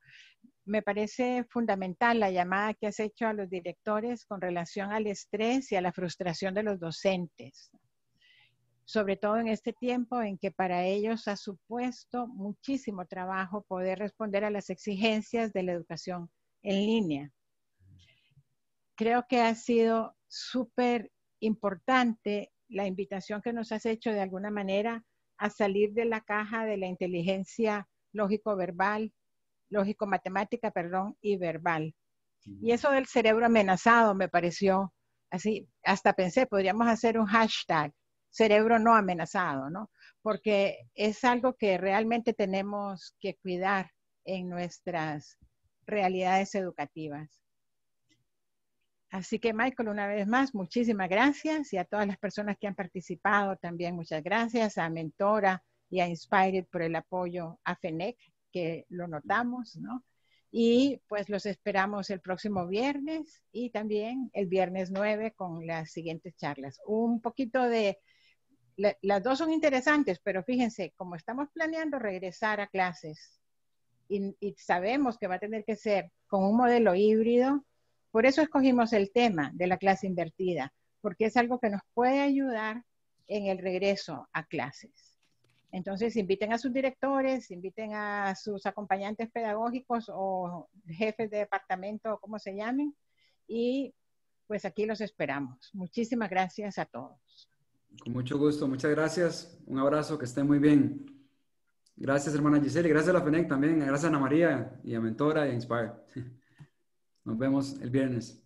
Me parece fundamental la llamada que has hecho a los directores con relación al estrés y a la frustración de los docentes, sobre todo en este tiempo en que para ellos ha supuesto muchísimo trabajo poder responder a las exigencias de la educación en línea. Creo que ha sido súper importante la invitación que nos has hecho de alguna manera a salir de la caja de la inteligencia lógico-matemática, y verbal. Y eso del cerebro amenazado me pareció así, hasta pensé, podríamos hacer un hashtag, cerebro no amenazado, ¿no? porque es algo que realmente tenemos que cuidar en nuestras realidades educativas. Así que Michael, una vez más, muchísimas gracias, y a todas las personas que han participado también muchas gracias, a Mentora y a Inspired por el apoyo, a FENEC, que lo notamos, ¿no? Y pues los esperamos el próximo viernes y también el viernes 9 con las siguientes charlas. Un poquito de, las dos son interesantes, pero fíjense, como estamos planeando regresar a clases y sabemos que va a tener que ser con un modelo híbrido, por eso escogimos el tema de la clase invertida, porque es algo que nos puede ayudar en el regreso a clases. Entonces, inviten a sus directores, inviten a sus acompañantes pedagógicos o jefes de departamento, o como se llamen, y pues aquí los esperamos. Muchísimas gracias a todos. Con mucho gusto, muchas gracias. Un abrazo, que estén muy bien. Gracias, hermana Giselle, y gracias a la FENEC también. Gracias a Ana María y a Mentora y a Inspire. Nos vemos el viernes.